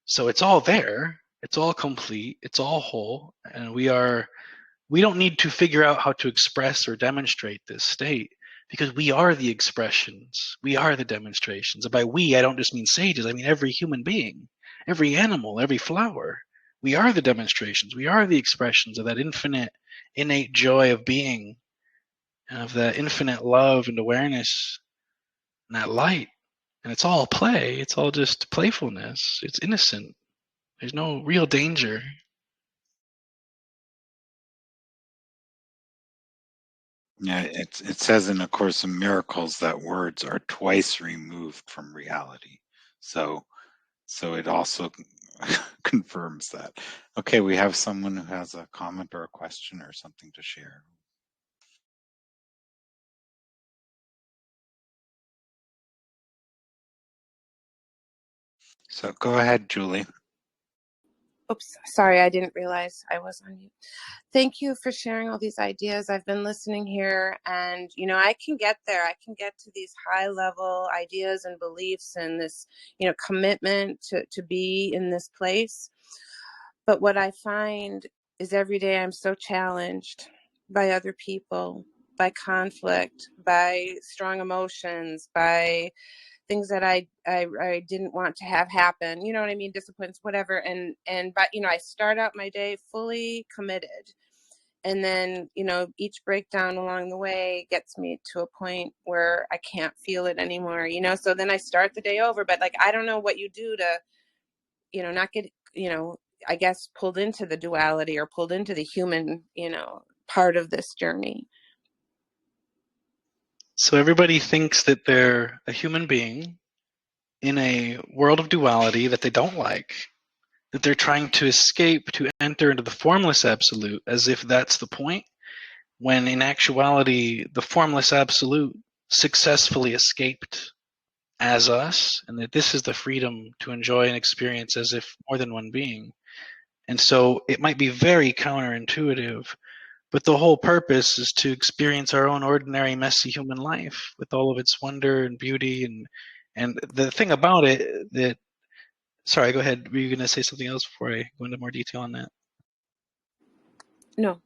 So it's all there. It's all complete. It's all whole. And we don't need to figure out how to express or demonstrate this state, because we are the expressions. We are the demonstrations. And by we, I don't just mean sages. I mean every human being, every animal, every flower. We are the demonstrations. We are the expressions of that infinite, innate joy of being, and of that infinite love and awareness and that light. And it's all play. It's all just playfulness. It's innocent. There's no real danger. Yeah, it says in A Course in Miracles that words are twice removed from reality. So it also confirms that. Okay, we have someone who has a comment or a question or something to share. So go ahead, Julie. Oops, sorry, I didn't realize I was on mute. Thank you for sharing all these ideas. I've been listening here, and I can get there. I can get to these high level ideas and beliefs and this, commitment to be in this place. But what I find is every day I'm so challenged by other people, by conflict, by strong emotions, by things that I didn't want to have happen, you know what I mean? Disciplines, whatever. But I start out my day fully committed. And then, each breakdown along the way gets me to a point where I can't feel it anymore, so then I start the day over. But like, I don't know what you do to, not get, I guess, pulled into the duality or pulled into the human, part of this journey. So everybody thinks that they're a human being in a world of duality that they don't like. that they're trying to escape to enter into the formless absolute, as if that's the point, when in actuality the formless absolute successfully escaped as us, and that this is the freedom to enjoy and experience as if more than one being. And so it might be very counterintuitive, but the whole purpose is to experience our own ordinary, messy human life with all of its wonder and beauty. And the thing about it that, sorry, go ahead. Were you going to say something else before I go into more detail on that? No.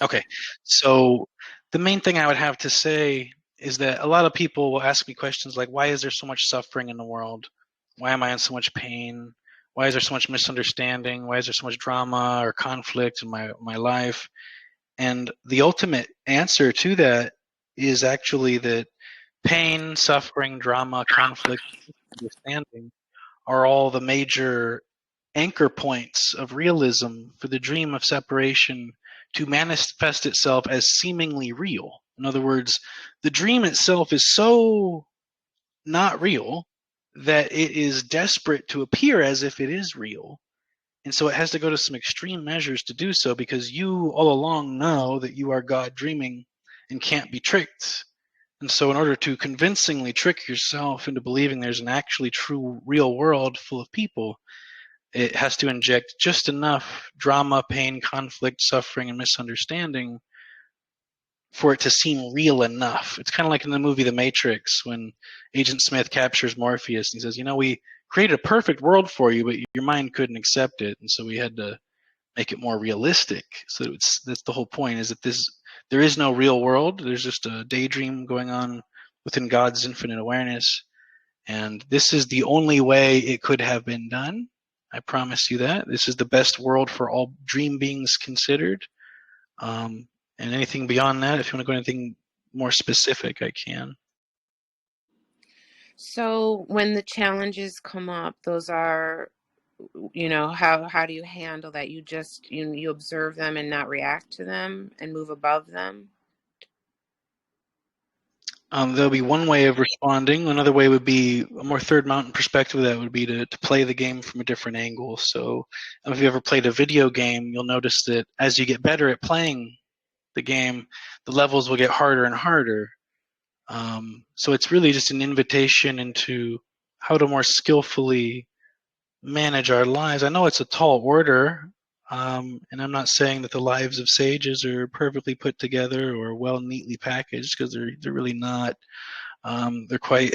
Okay. So the main thing I would have to say is that a lot of people will ask me questions like, why is there so much suffering in the world? Why am I in so much pain? Why is there so much misunderstanding? Why is there so much drama or conflict in my life? And the ultimate answer to that is actually that pain, suffering, drama, conflict, understanding are all the major anchor points of realism for the dream of separation to manifest itself as seemingly real. In other words, the dream itself is so not real that it is desperate to appear as if it is real. And so it has to go to some extreme measures to do so, because you all along know that you are God dreaming and can't be tricked. And so in order to convincingly trick yourself into believing there's an actually true real world full of people, it has to inject just enough drama, pain, conflict, suffering, and misunderstanding for it to seem real enough. It's kind of like in the movie The Matrix when Agent Smith captures Morpheus and he says, we created a perfect world for you, but your mind couldn't accept it, and so we had to make it more realistic. So that's the whole point, is that there is no real world. There's just a daydream going on within God's infinite awareness, and this is the only way it could have been done. I promise you that. This is the best world for all dream beings considered. And anything beyond that, if you want to go anything more specific, I can. So when the challenges come up, those are, how do you handle that? You just, you observe them and not react to them and move above them? There'll be one way of responding. Another way would be a more third mountain perspective. That would be to play the game from a different angle. So if you ever played a video game, you'll notice that as you get better at playing the game, the levels will get harder and harder. So it's really just an invitation into how to more skillfully manage our lives. I know it's a tall order, and I'm not saying that the lives of sages are perfectly put together or well neatly packaged, because they're really not. They're quite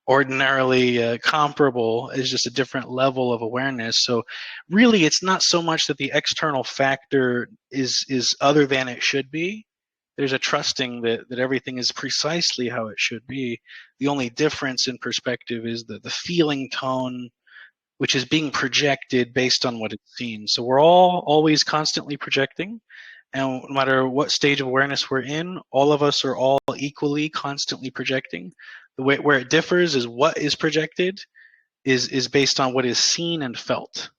ordinarily comparable. It's just a different level of awareness. So really, it's not so much that the external factor is other than it should be. There's a trusting that everything is precisely how it should be. The only difference in perspective is the feeling tone, which is being projected based on what it's seen. So we're all always constantly projecting, and no matter what stage of awareness we're in, all of us are all equally constantly projecting. The way where it differs is what is projected is based on what is seen and felt.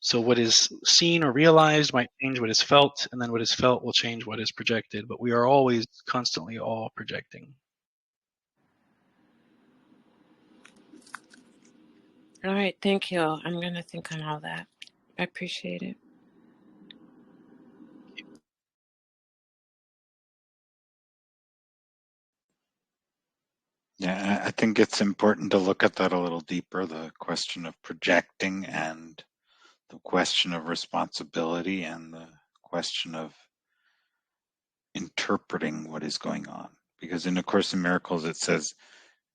So what is seen or realized might change what is felt, and then what is felt will change what is projected. But we are always constantly all projecting. All right, thank you. I'm going to think on all that. I appreciate it. Yeah, I think it's important to look at that a little deeper, the question of projecting and the question of responsibility and the question of interpreting what is going on. Because in A Course in Miracles, it says,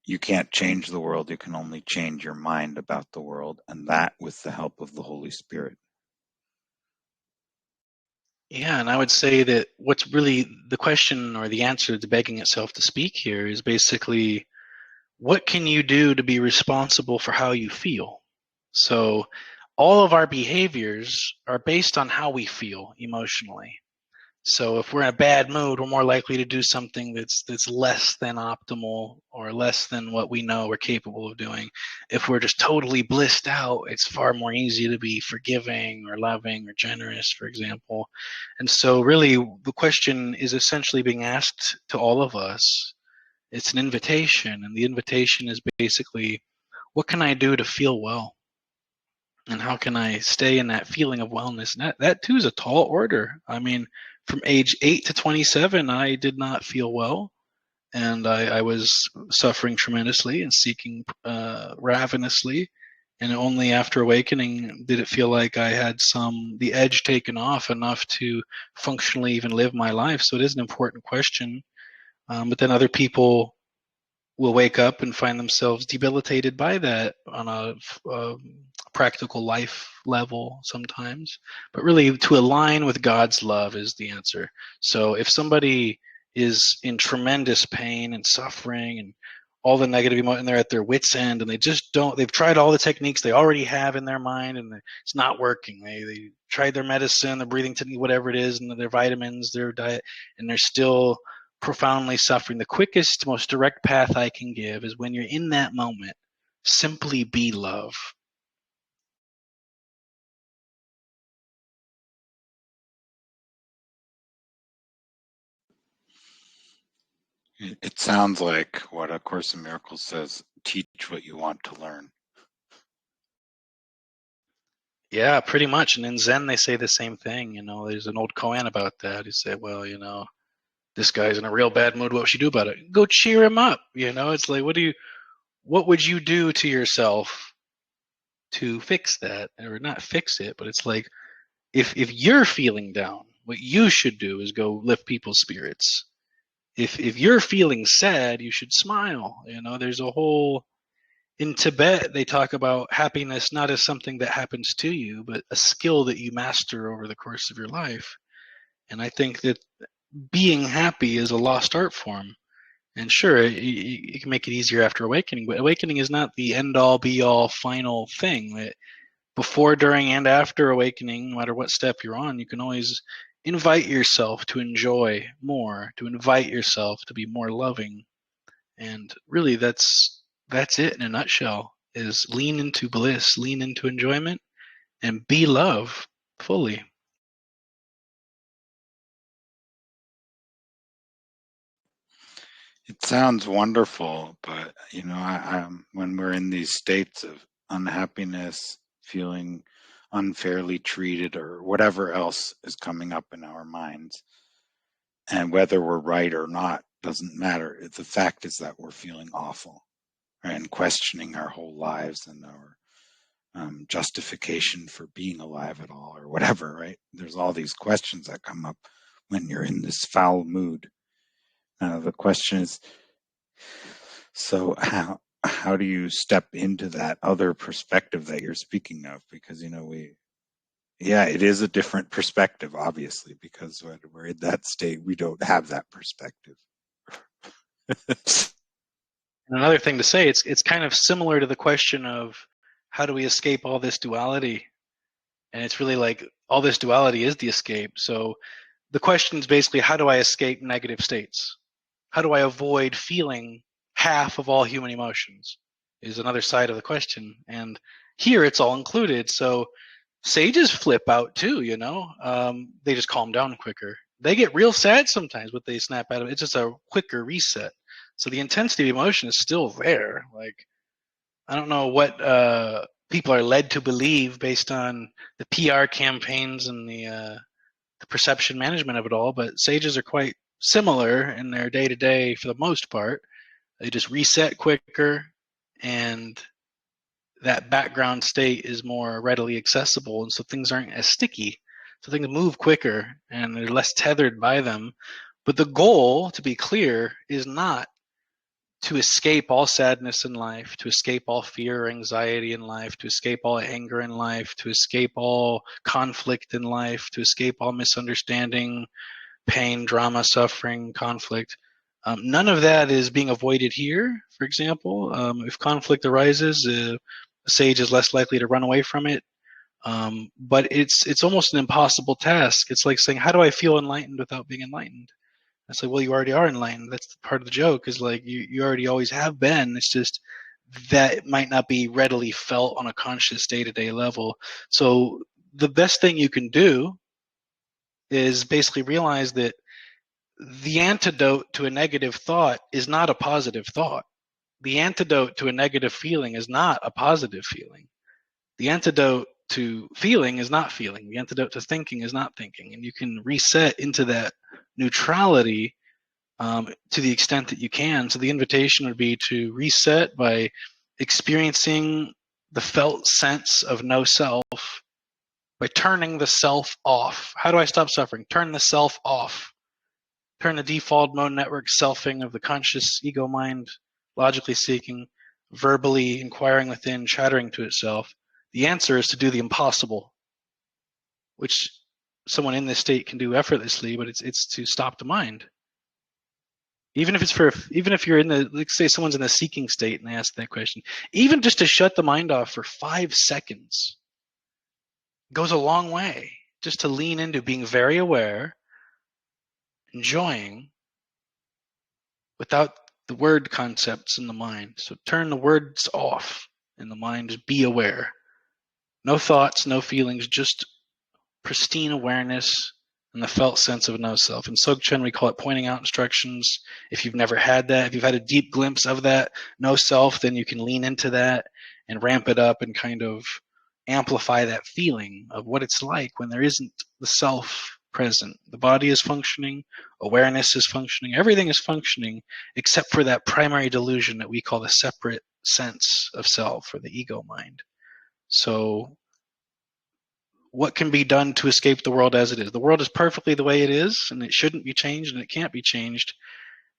you can't change the world, you can only change your mind about the world, and that with the help of the Holy Spirit. Yeah, and I would say that what's really the question, or the answer that's begging itself to speak here, is basically, what can you do to be responsible for how you feel? So all of our behaviors are based on how we feel emotionally. So if we're in a bad mood, we're more likely to do something that's less than optimal or less than what we know we're capable of doing. If we're just totally blissed out, it's far more easy to be forgiving or loving or generous, for example. And so really the question is essentially being asked to all of us. It's an invitation, and the invitation is basically, what can I do to feel well? And how can I stay in that feeling of wellness? And that too is a tall order. I mean, from age 8 to 27, I did not feel well. And I was suffering tremendously and seeking ravenously. And only after awakening did it feel like I had the edge taken off enough to functionally even live my life. So it is an important question. But then other people will wake up and find themselves debilitated by that on a practical life level sometimes. But really, to align with God's love is the answer. So if somebody is in tremendous pain and suffering and all the negative emotion, and they're at their wits' end, and they've tried all the techniques they already have in their mind, and it's not working. They tried their medicine, their breathing technique, whatever it is, and their vitamins, their diet, and they're still profoundly suffering. The quickest, most direct path I can give is when you're in that moment, simply be love. It sounds like what A Course in Miracles says, teach what you want to learn. Yeah, pretty much. And in Zen, they say the same thing. There's an old koan about that. He said, well, this guy's in a real bad mood. What should you do about it? Go cheer him up. It's like, what would you do to yourself to fix that? Or not fix it, but it's like, if you're feeling down, what you should do is go lift people's spirits. If you're feeling sad, you should smile. There's a whole, in Tibet, they talk about happiness not as something that happens to you, but a skill that you master over the course of your life. And I think that being happy is a lost art form. And sure, you can make it easier after awakening, but awakening is not the end-all, be-all, final thing. Before, during, and after awakening, no matter what step you're on, you can always invite yourself to enjoy more, to invite yourself to be more loving. And really, that's it in a nutshell, is lean into bliss, lean into enjoyment, and be love fully. It sounds wonderful, but when we're in these states of unhappiness, feeling unfairly treated, or whatever else is coming up in our minds, and whether we're right or not doesn't matter. The fact is that we're feeling awful, right? And questioning our whole lives and our justification for being alive at all, or whatever, right? There's all these questions that come up when you're in this foul mood. The question is, so how do you step into that other perspective that you're speaking of? Because it is a different perspective, obviously, because when we're in that state, we don't have that perspective. And another thing to say, it's kind of similar to the question of how do we escape all this duality? And it's really like all this duality is the escape. So the question is basically, how do I escape negative states? How do I avoid feeling half of all human emotions? Is another side of the question. And here it's all included. So sages flip out too, they just calm down quicker. They get real sad sometimes, but they snap out of it. It's just a quicker reset. So the intensity of emotion is still there. Like, I don't know what people are led to believe based on the PR campaigns and the perception management of it all, but sages are quite similar in their day-to-day for the most part. They just reset quicker, and that background state is more readily accessible, and so things aren't as sticky. So things move quicker, and they're less tethered by them. But the goal, to be clear, is not to escape all sadness in life, to escape all fear or anxiety in life, to escape all anger in life, to escape all conflict in life, to escape all misunderstanding, pain, drama, suffering, conflict. None of that is being avoided here, for example. If conflict arises, a sage is less likely to run away from it. But it's almost an impossible task. It's like saying, how do I feel enlightened without being enlightened? It's like, well, you already are enlightened. That's part of the joke, is like you already always have been. It's just that it might not be readily felt on a conscious day-to-day level. So the best thing you can do is basically realize that the antidote to a negative thought is not a positive thought. The antidote to a negative feeling is not a positive feeling. The antidote to feeling is not feeling. The antidote to thinking is not thinking. And you can reset into that neutrality to the extent that you can. So the invitation would be to reset by experiencing the felt sense of no self, by turning the self off. How do I stop suffering? Turn the self off. Turn the default mode network selfing of the conscious ego mind, logically seeking, verbally inquiring within, chattering to itself. The answer is to do the impossible, which someone in this state can do effortlessly, but it's to stop the mind. Even if you're in the, let's say someone's in the seeking state and they ask that question, even just to shut the mind off for 5 seconds goes a long way. Just to lean into being very aware, enjoying, without the word concepts in the mind. So turn the words off in the mind, just be aware. No thoughts, no feelings, just pristine awareness and the felt sense of no self. In Dzogchen, we call it pointing out instructions. If you've never had that, if you've had a deep glimpse of that no self, then you can lean into that and ramp it up and kind of amplify that feeling of what it's like when there isn't the self present. The body is functioning, awareness is functioning, everything is functioning except for that primary delusion that we call the separate sense of self or the ego mind. So what can be done to escape the world as it is? The world is perfectly the way it is, and it shouldn't be changed, and it can't be changed.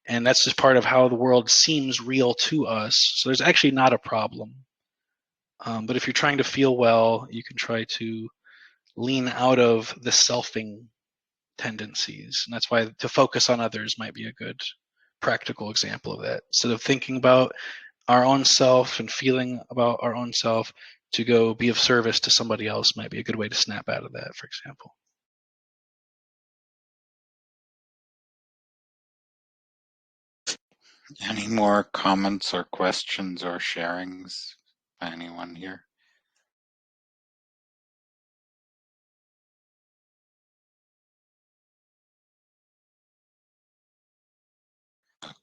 And that's just part of how the world seems real to us. So there's actually not a problem. But if you're trying to feel well, you can try to lean out of the selfing tendencies. And that's why to focus on others might be a good practical example of that. Instead of thinking about our own self and feeling about our own self, to go be of service to somebody else might be a good way to snap out of that, for example. Any more comments or questions or sharings by anyone here?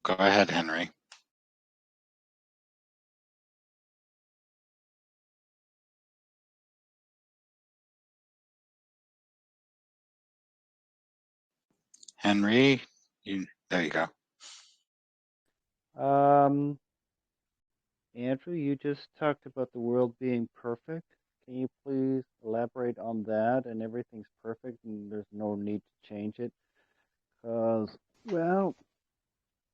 Go ahead, Henry. Henry, there you go. Andrew, you just talked about the world being perfect. Can you please elaborate on that? And everything's perfect and there's no need to change it? Because, well,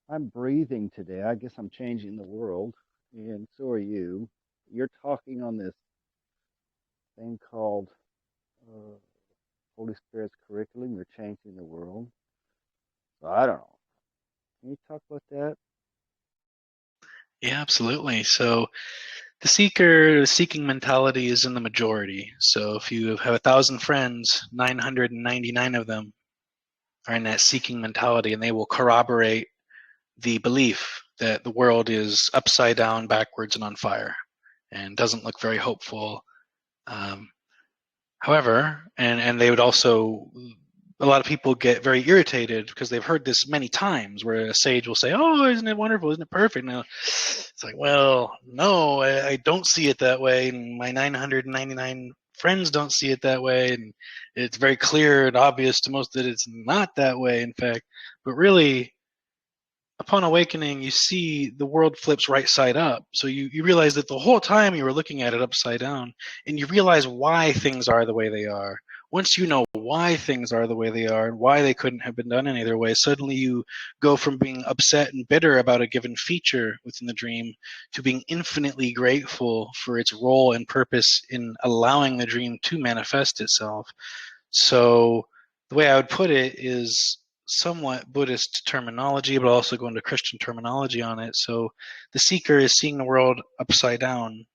I'm breathing today. I guess I'm changing the world. And so are you. You're talking on this thing called Holy Spirit's curriculum. You're changing the world. So I don't know. Can you talk about that? Yeah, absolutely. So the seeking mentality is in the majority. So if you have 1,000 friends, 999 of them are in that seeking mentality, and they will corroborate the belief that the world is upside down, backwards, and on fire, and doesn't look very hopeful. However, and they would also, a lot of people get very irritated because they've heard this many times where a sage will say, oh, isn't it wonderful? Isn't it perfect? Now, it's like, well, no, I don't see it that way. And my 999 friends don't see it that way. And it's very clear and obvious to most that it's not that way, in fact. But really, upon awakening, you see the world flips right side up. So you realize that the whole time you were looking at it upside down, and you realize why things are the way they are. Once you know why things are the way they are and why they couldn't have been done any other way, suddenly you go from being upset and bitter about a given feature within the dream to being infinitely grateful for its role and purpose in allowing the dream to manifest itself. So the way I would put it is somewhat Buddhist terminology, but also go into Christian terminology on it. So the seeker is seeing the world upside down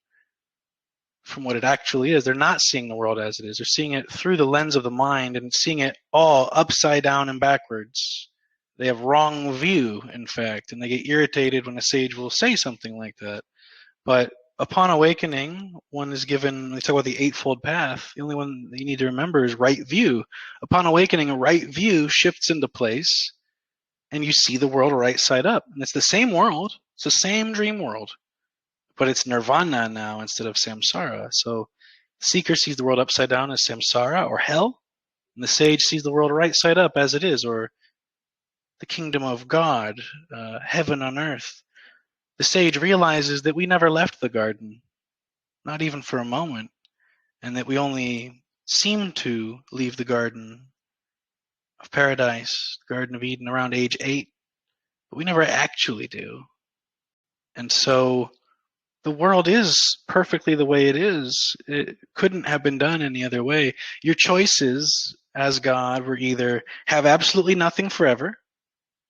from what it actually is. They're not seeing the world as it is. They're seeing it through the lens of the mind and seeing it all upside down and backwards. They have wrong view, in fact, and they get irritated when a sage will say something like that. But upon awakening, one is given, we talk about the Eightfold Path, the only one that you need to remember is right view. Upon awakening, a right view shifts into place, and you see the world right side up. And it's the same world, it's the same dream world, but it's nirvana now instead of samsara. So The seeker sees the world upside down as samsara, or hell, and the sage sees the world right side up as it is, or the kingdom of God, heaven on earth. The sage realizes that we never left the garden, not even for a moment, and that we only seem to leave the garden of paradise, the Garden of Eden, around age 8, but we never actually do. And so the world is perfectly the way it is. It couldn't have been done any other way. Your choices as God were either have absolutely nothing forever,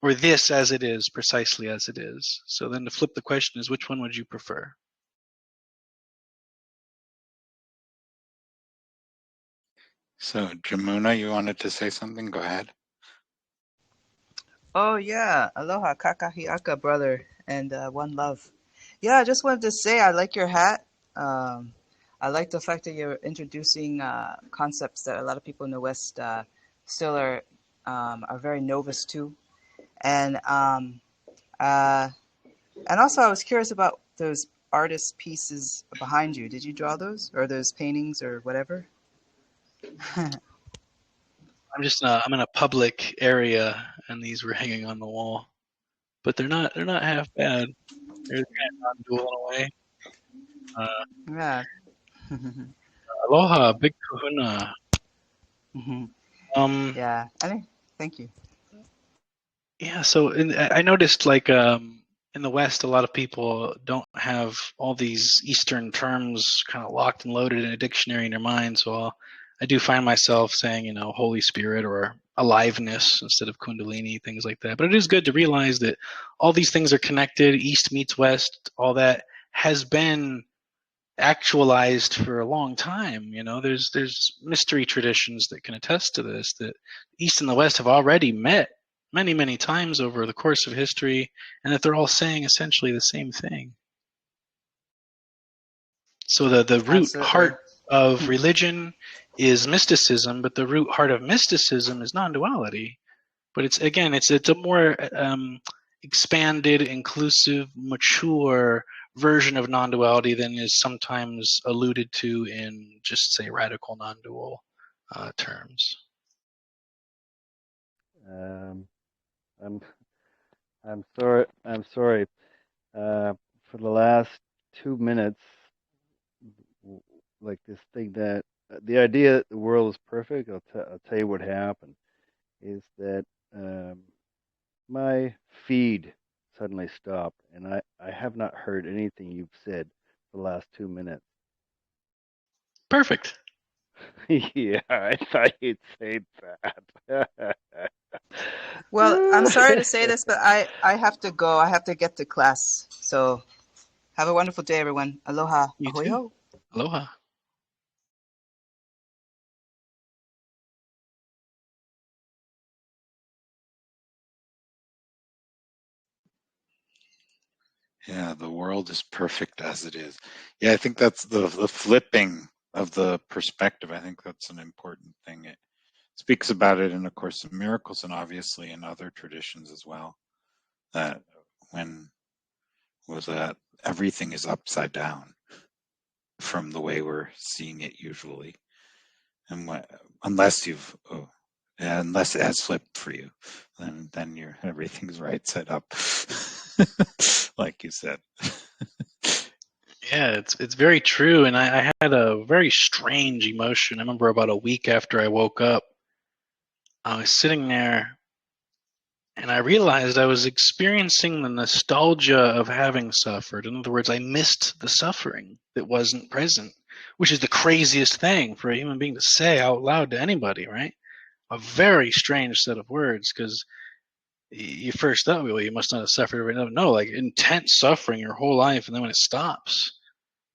or this as it is, precisely as it is. So then to flip the question is, which one would you prefer? So, Jamuna, you wanted to say something? Go ahead. Oh yeah, aloha kakahiaka, brother, and one love. Yeah, I just wanted to say I like your hat. I like the fact that you're introducing concepts that a lot of people in the West still are very novice to, and also I was curious about those artist pieces behind you. Did you draw those, or those paintings, or whatever? I'm in a public area, and these were hanging on the wall, but they're not half bad. They're kind of non-dual in a way. Yeah. Aloha, big kahuna. Yeah. Thank you. Yeah, so I noticed like in the West, a lot of people don't have all these Eastern terms kind of locked and loaded in a dictionary in their mind. So I do find myself saying, Holy Spirit or aliveness instead of Kundalini, things like that. But it is good to realize that all these things are connected. East meets West, all that has been actualized for a long time. There's mystery traditions that can attest to this, that East and the West have already met many, many times over the course of history, and that they're all saying essentially the same thing. So the root Absolutely. heart of religion is mysticism, but the root heart of mysticism is non-duality. But it's a more expanded, inclusive, mature version of non-duality than is sometimes alluded to in just say radical non-dual terms. I'm sorry. For the last 2 minutes, like this thing that the idea that the world is perfect. I'll tell you what happened. Is that my feed suddenly stopped, and I have not heard anything you've said for the last 2 minutes. Perfect. Yeah, I thought you'd say that. Well, I'm sorry to say this, but I have to go. I have to get to class. So have a wonderful day, everyone. Aloha. You Ahoy too. ho. Aloha. Yeah, the world is perfect as it is. Yeah, I think that's the flipping of the perspective. I think that's an important thing. It speaks about it in A Course in Miracles and obviously in other traditions as well. That when was that everything is upside down from the way we're seeing it usually, and unless unless it has flipped for you, then everything's right side up, like you said. Yeah, it's very true. And I had a very strange emotion. I remember about a week after I woke up, I was sitting there and I realized I was experiencing the nostalgia of having suffered. In other words, I missed the suffering that wasn't present, which is the craziest thing for a human being to say out loud to anybody, right? A very strange set of words, because you first thought, well, you must not have suffered. No, like intense suffering your whole life, and then when it stops,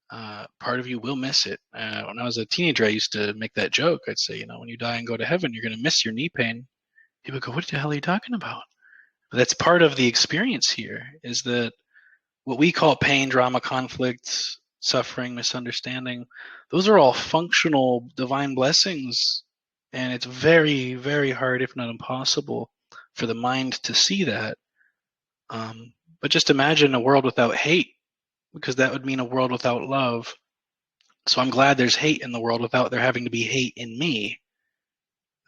part of you will miss it. When I was a teenager, I used to make that joke. I'd say, when you die and go to heaven, you're going to miss your knee pain. People go, what the hell are you talking about? But that's part of the experience here, is that what we call pain, drama, conflict, suffering, misunderstanding, those are all functional divine blessings. And it's very, very hard, if not impossible, for the mind to see that. But just imagine a world without hate, because that would mean a world without love. So I'm glad there's hate in the world without there having to be hate in me.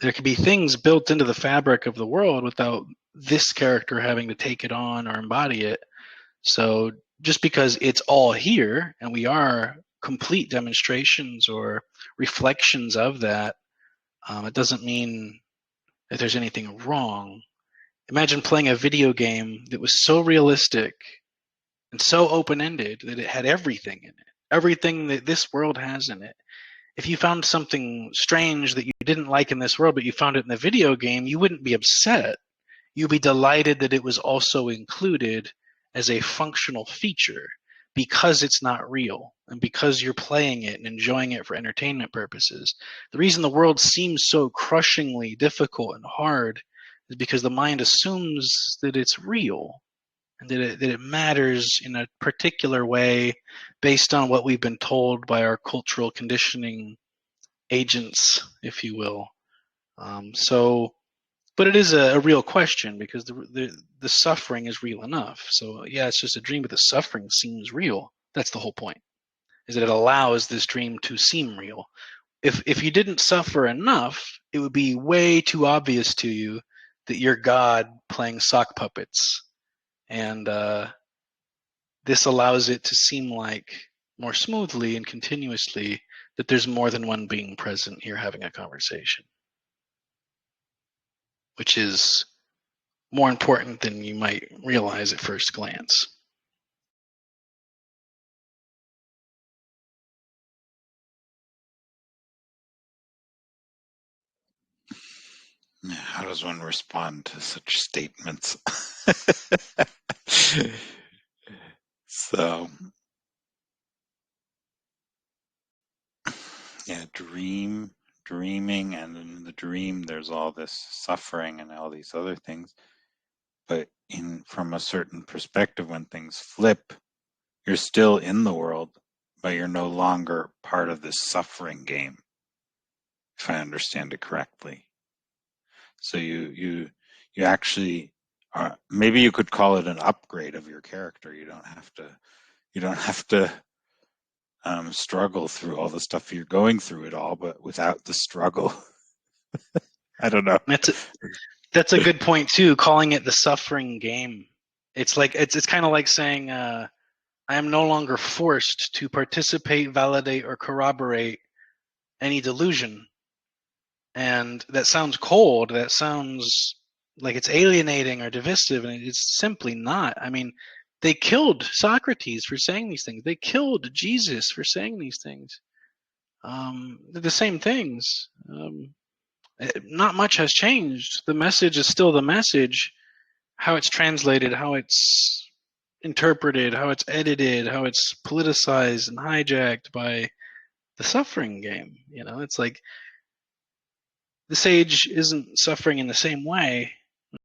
There could be things built into the fabric of the world without this character having to take it on or embody it. So just because it's all here and we are complete demonstrations or reflections of that, it doesn't mean that there's anything wrong. Imagine playing a video game that was so realistic and so open-ended that it had everything in it, everything that this world has in it. If you found something strange that you didn't like in this world, but you found it in the video game, you wouldn't be upset. You'd be delighted that it was also included as a functional feature because it's not real and because you're playing it and enjoying it for entertainment purposes. The reason the world seems so crushingly difficult and hard is because the mind assumes that it's real and that it matters in a particular way based on what we've been told by our cultural conditioning agents, if you will. But it is a real question because the suffering is real enough. So yeah, it's just a dream, but the suffering seems real. That's the whole point, is that it allows this dream to seem real. If you didn't suffer enough, it would be way too obvious to you that you're God playing sock puppets. And this allows it to seem like more smoothly and continuously that there's more than one being present here having a conversation, which is more important than you might realize at first glance. How does one respond to such statements? So, yeah, dreaming, and in the dream there's all this suffering and all these other things. But from a certain perspective, when things flip, you're still in the world, but you're no longer part of this suffering game, if I understand it correctly. So you actually are, maybe you could call it an upgrade of your character. You don't have to struggle through all the stuff you're going through it all, but without the struggle. I don't know. That's a good point too, calling it the suffering game. It's like it's kind of like saying I am no longer forced to participate, validate, or corroborate any delusion. And that sounds cold. That sounds like it's alienating or divisive, and it's simply not. I mean, they killed Socrates for saying these things. They killed Jesus for saying these things. They're the same things. Not much has changed. The message is still the message. How it's translated, how it's interpreted, how it's edited, how it's politicized and hijacked by the suffering game. You know, it's like the sage isn't suffering in the same way,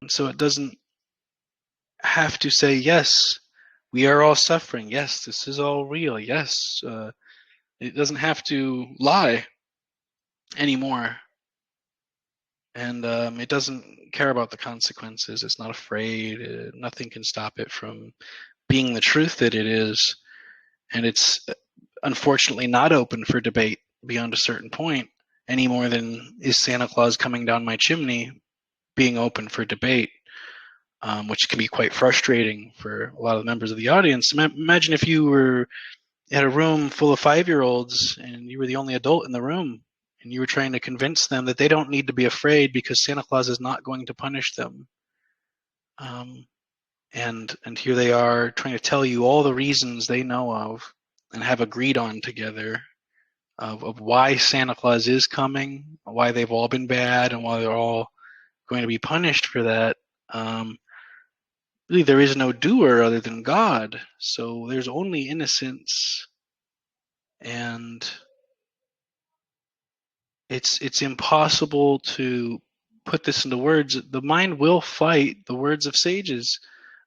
so it doesn't have to say, yes, we are all suffering. Yes, this is all real. Yes, it doesn't have to lie anymore. And it doesn't care about the consequences. It's not afraid. Nothing can stop it from being the truth that it is. And it's unfortunately not open for debate beyond a certain point any more than is Santa Claus coming down my chimney being open for debate, which can be quite frustrating for a lot of members of the audience. Imagine if you were at a room full of 5-year-olds and you were the only adult in the room and you were trying to convince them that they don't need to be afraid because Santa Claus is not going to punish them. And here they are trying to tell you all the reasons they know of and have agreed on together of why Santa Claus is coming, why they've all been bad, and why they're all going to be punished for that. Really, there is no doer other than God. So there's only innocence, and it's impossible to put this into words. The mind will fight the words of sages.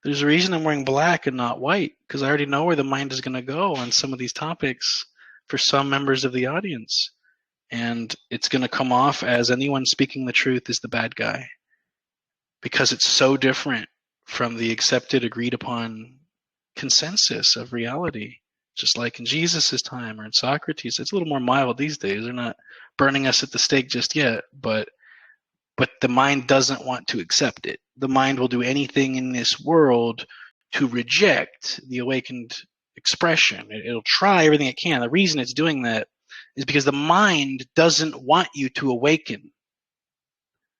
There's a reason I'm wearing black and not white, because I already know where the mind is going to go on some of these topics for some members of the audience. And it's going to come off as anyone speaking the truth is the bad guy, because it's so different from the accepted, agreed upon consensus of reality. just like in Jesus' time or in Socrates. It's a little more mild these days. They're not burning us at the stake just yet, but the mind doesn't want to accept it. The mind will do anything in this world to reject the awakened expression. It'll try everything it can. The reason it's doing that is because the mind doesn't want you to awaken.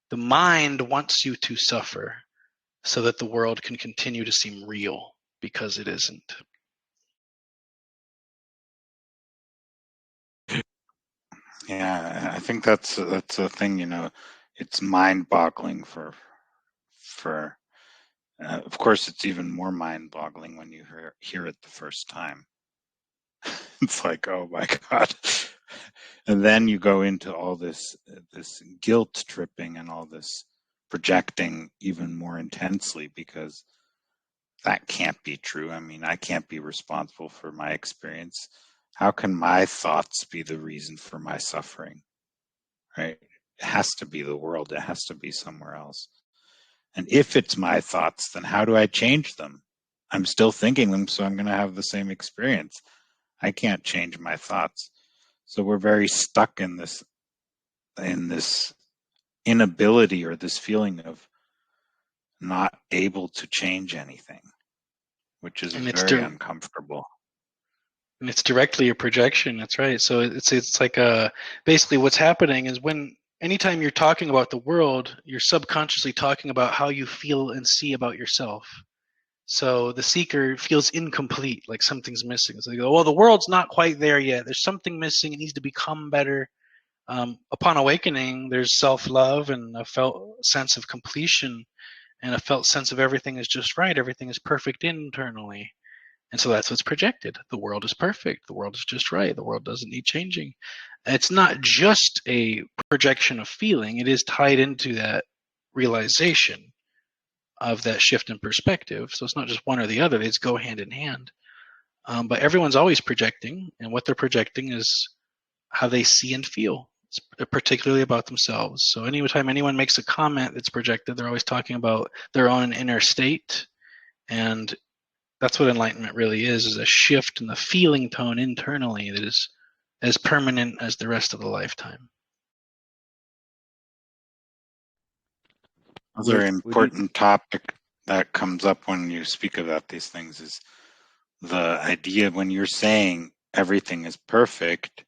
The mind wants you to suffer so that the world can continue to seem real, because it isn't. Yeah, I think that's a thing. It's mind-boggling for of course, it's even more mind-boggling when you hear it the first time. It's like, oh my God. And then you go into all this guilt tripping and all this projecting even more intensely, because that can't be true. I mean, I can't be responsible for my experience. How can my thoughts be the reason for my suffering? Right? It has to be the world. It has to be somewhere else. And if it's my thoughts, then how do I change them? I'm still thinking them, so I'm going to have the same experience. I can't change my thoughts. So we're very stuck in this inability, or this feeling of not able to change anything, which is And it's very uncomfortable. And it's directly a projection. That's right. So it's like basically what's happening is anytime you're talking about the world, you're subconsciously talking about how you feel and see about yourself. So the seeker feels incomplete, like something's missing. So they go, well, the world's not quite there yet. There's something missing. It needs to become better. Upon awakening, there's self-love and a felt sense of completion and a felt sense of everything is just right. Everything is perfect internally. And so that's what's projected. The world is perfect. The world is just right. The world doesn't need changing. It's not just a projection of feeling. It is tied into that realization of that shift in perspective. So it's not just one or the other. They just go hand in hand. But everyone's always projecting, and what they're projecting is how they see and feel, particularly about themselves. So anytime anyone makes a comment that's projected, they're always talking about their own inner state. And that's what enlightenment really is a shift in the feeling tone internally that is as permanent as the rest of the lifetime. Another important topic that comes up when you speak about these things is the idea, when you're saying everything is perfect,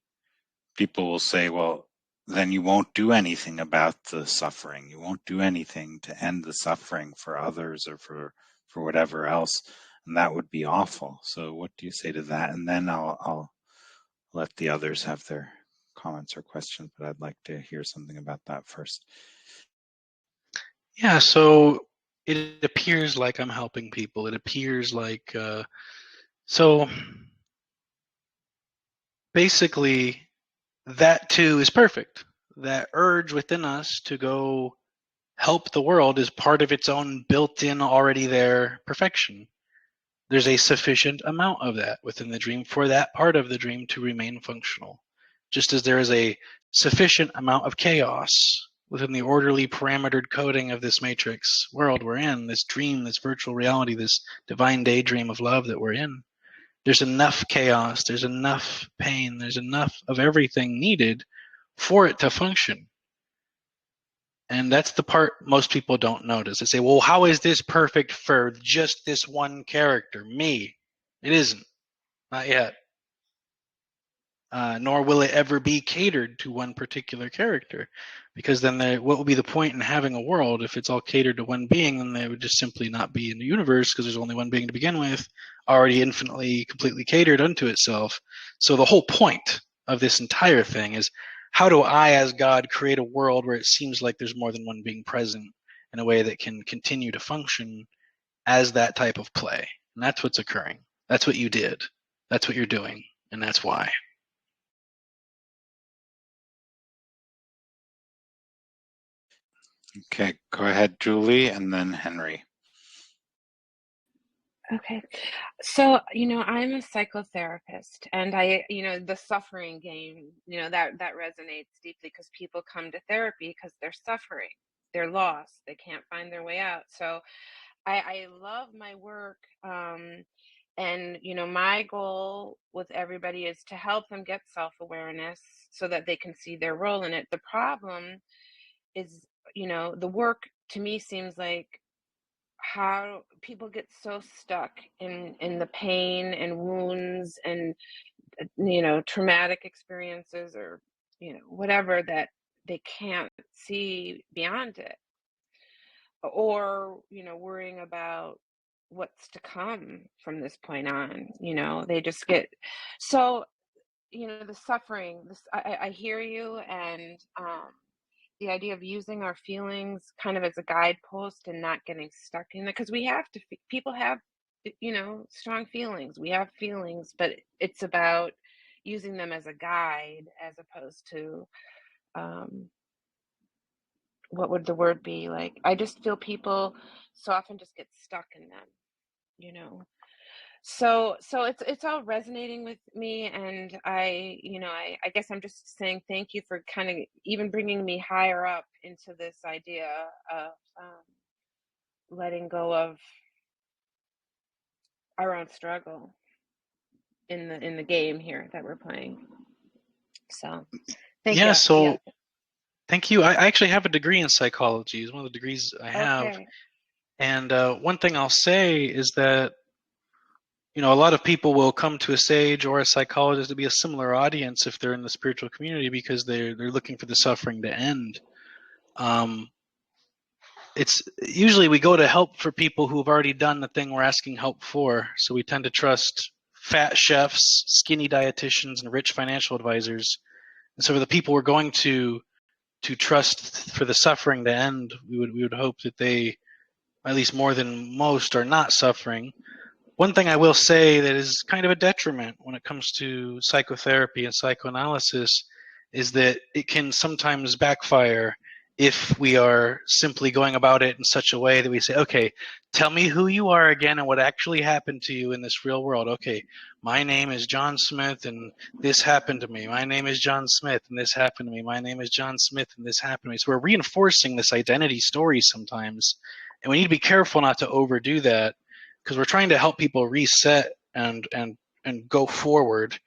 people will say, well, then you won't do anything about the suffering. You won't do anything to end the suffering for others or for whatever else. And that would be awful. So what do you say to that? And then I'll let the others have their comments or questions, but I'd like to hear something about that first. Yeah, so it appears like I'm helping people. It appears like, so basically that too is perfect. That urge within us to go help the world is part of its own built-in, already there perfection. There's a sufficient amount of that within the dream for that part of the dream to remain functional. Just as there is a sufficient amount of chaos within the orderly parametered coding of this matrix world we're in, this dream, this virtual reality, this divine daydream of love that we're in. There's enough chaos, there's enough pain, there's enough of everything needed for it to function. And that's the part most people don't notice. They say, well, how is this perfect for just this one character, me? It isn't. Not yet. Nor will it ever be catered to one particular character. Because then what would be the point in having a world if it's all catered to one being? Then they would just simply not be in the universe, because there's only one being to begin with, already infinitely, completely catered unto itself. So the whole point of this entire thing is, how do I, as God, create a world where it seems like there's more than one being present in a way that can continue to function as that type of play? And that's what's occurring. That's what you did. That's what you're doing. And that's why. Okay, go ahead, Julie, and then Henry. Okay. So, I'm a psychotherapist, and the suffering game, that resonates deeply, because people come to therapy because they're suffering. They're lost. They can't find their way out. So I love my work. And, you know, my goal with everybody is to help them get self-awareness so that they can see their role in it. The problem is, you know, the work to me seems like how people get so stuck in the pain and wounds and, you know, traumatic experiences or, you know, whatever, that they can't see beyond it, or, you know, worrying about what's to come from this point on. You know, they just get so, you know, the suffering, this, I hear you. And the idea of using our feelings kind of as a guidepost and not getting stuck in it, because we have to, people have, you know, strong feelings, we have feelings, but it's about using them as a guide as opposed to, um, what would the word be? Like, I just feel people so often just get stuck in them, you know. So it's all resonating with me. And you know, I guess I'm just saying thank you for kind of even bringing me higher up into this idea of, letting go of our own struggle in the game here that we're playing. So thank Yeah, you. Yeah. so thank you. I actually have a degree in psychology. It's one of the degrees I have. Okay. And one thing I'll say is that, you know, a lot of people will come to a sage or a psychologist to be a similar audience if they're in the spiritual community, because they're looking for the suffering to end. It's usually we go to help for people who've already done the thing we're asking help for. So we tend to trust fat chefs, skinny dietitians, and rich financial advisors. And so for the people we're going to trust for the suffering to end, we would hope that they, at least more than most, are not suffering. One thing I will say that is kind of a detriment when it comes to psychotherapy and psychoanalysis is that it can sometimes backfire if we are simply going about it in such a way that we say, okay, tell me who you are again and what actually happened to you in this real world. Okay, my name is John Smith and this happened to me. My name is John Smith and this happened to me. My name is John Smith and this happened to me. So we're reinforcing this identity story sometimes. And we need to be careful not to overdo that, because we're trying to help people reset and go forward,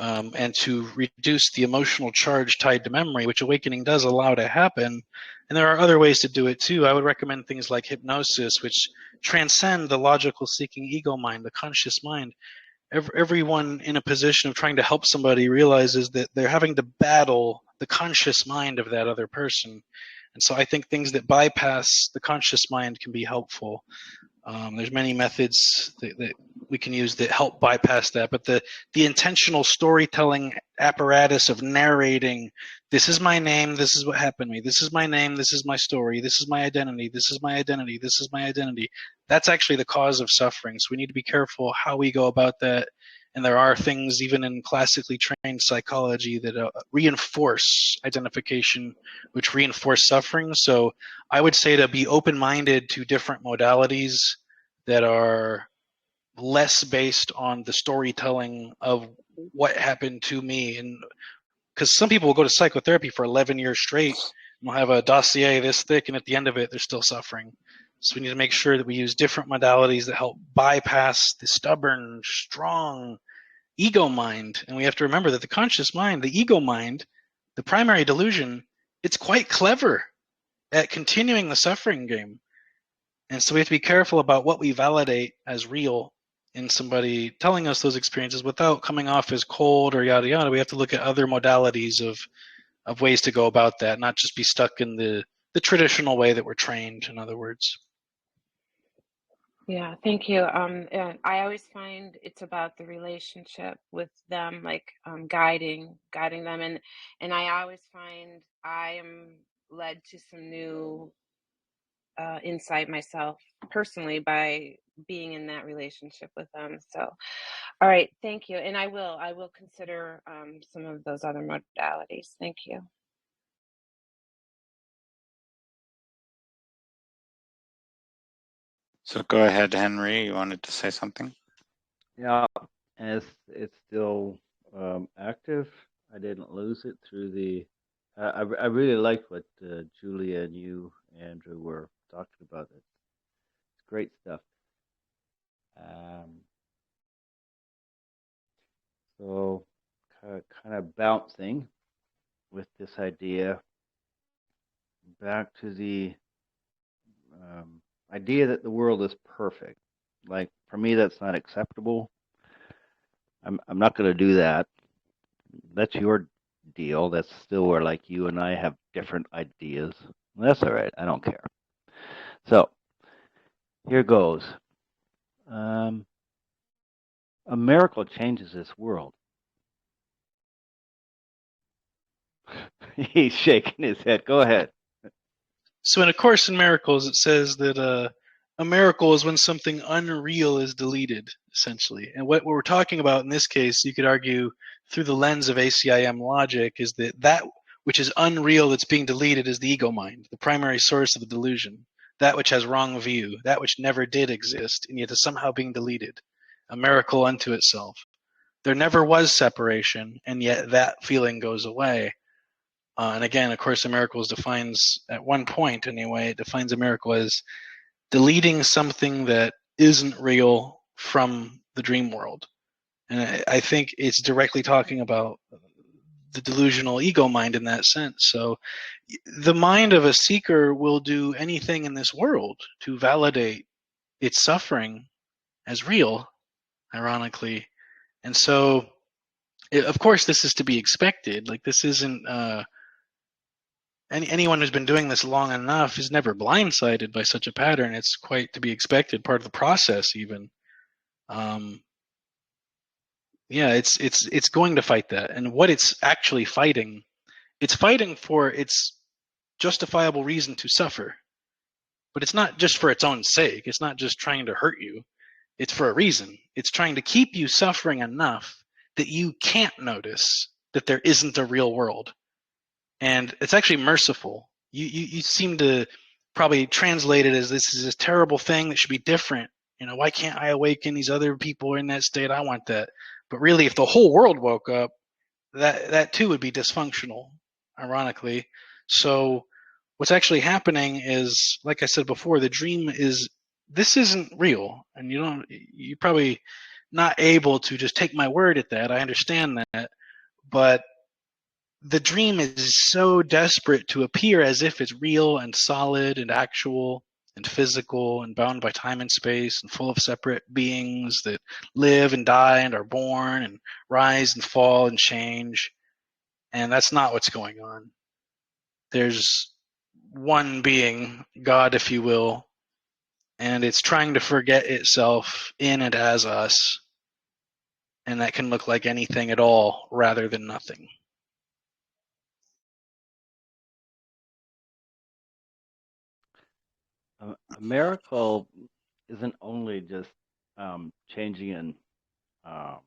and to reduce the emotional charge tied to memory, which awakening does allow to happen. And there are other ways to do it too. I would recommend things like hypnosis, which transcend the logical seeking ego mind, the conscious mind. Everyone in a position of trying to help somebody realizes that they're having to battle the conscious mind of that other person. And so I think things that bypass the conscious mind can be helpful. There's many methods that we can use that help bypass that, but the intentional storytelling apparatus of narrating, this is my name, this is what happened to me, this is my name, this is my story, this is my identity, this is my identity, this is my identity, that's actually the cause of suffering. So we need to be careful how we go about that. And there are things even in classically trained psychology that reinforce identification, which reinforce suffering. So I would say to be open-minded to different modalities that are less based on the storytelling of what happened to me. And because some people will go to psychotherapy for 11 years straight and will have a dossier this thick, and at the end of it, they're still suffering. So we need to make sure that we use different modalities that help bypass the stubborn, strong ego mind. And we have to remember that the conscious mind, the ego mind, the primary delusion, it's quite clever at continuing the suffering game. And so we have to be careful about what we validate as real in somebody telling us those experiences without coming off as cold or yada yada. We have to look at other modalities of ways to go about that, not just be stuck in the traditional way that we're trained, in other words. Yeah, thank you. And I always find it's about the relationship with them, like, guiding them, and I always find I am led to some new insight myself personally by being in that relationship with them. So, all right, thank you, and I will consider some of those other modalities. Thank you. So go ahead, Henry. You wanted to say something? Yeah, as it's still active, I didn't lose it through the. I really liked what Julia and you, Andrew, were talking about. It's great stuff. Um, So, kind of bouncing with this idea back to the idea that the world is perfect. Like, for me, that's not acceptable. I'm not going to do that. That's your deal. That's still where, like, you and I have different ideas. That's all right. I don't care. So, here goes. A miracle changes this world. He's shaking his head. Go ahead. So in A Course in Miracles, it says that a miracle is when something unreal is deleted, essentially. And what we're talking about in this case, you could argue through the lens of ACIM logic, is that which is unreal that's being deleted is the ego mind, the primary source of the delusion, that which has wrong view, that which never did exist, and yet is somehow being deleted, a miracle unto itself. There never was separation, and yet that feeling goes away. And again, A Course in Miracles defines, at one point anyway, it defines a miracle as deleting something that isn't real from the dream world. And I think it's directly talking about the delusional ego mind in that sense. So the mind of a seeker will do anything in this world to validate its suffering as real, ironically. And so, of course, this is to be expected. Like, this isn't... anyone who's been doing this long enough is never blindsided by such a pattern. It's quite to be expected, part of the process even. Yeah, it's going to fight that. And what it's actually fighting, it's fighting for its justifiable reason to suffer. But it's not just for its own sake. It's not just trying to hurt you. It's for a reason. It's trying to keep you suffering enough that you can't notice that there isn't a real world. And it's actually merciful. You seem to probably translate it as, this is a terrible thing that should be different. Why can't I awaken? These other people are in that state. I want that. But really, if the whole world woke up, that too would be dysfunctional, ironically. So what's actually happening is, like I said before, the dream is, this isn't real. And you're probably not able to just take my word at that. I understand that. But the dream is so desperate to appear as if it's real and solid and actual and physical and bound by time and space and full of separate beings that live and die and are born and rise and fall and change. And that's not what's going on. There's one being, God, if you will, and it's trying to forget itself in and as us. And that can look like anything at all rather than nothing. A miracle isn't only just changing an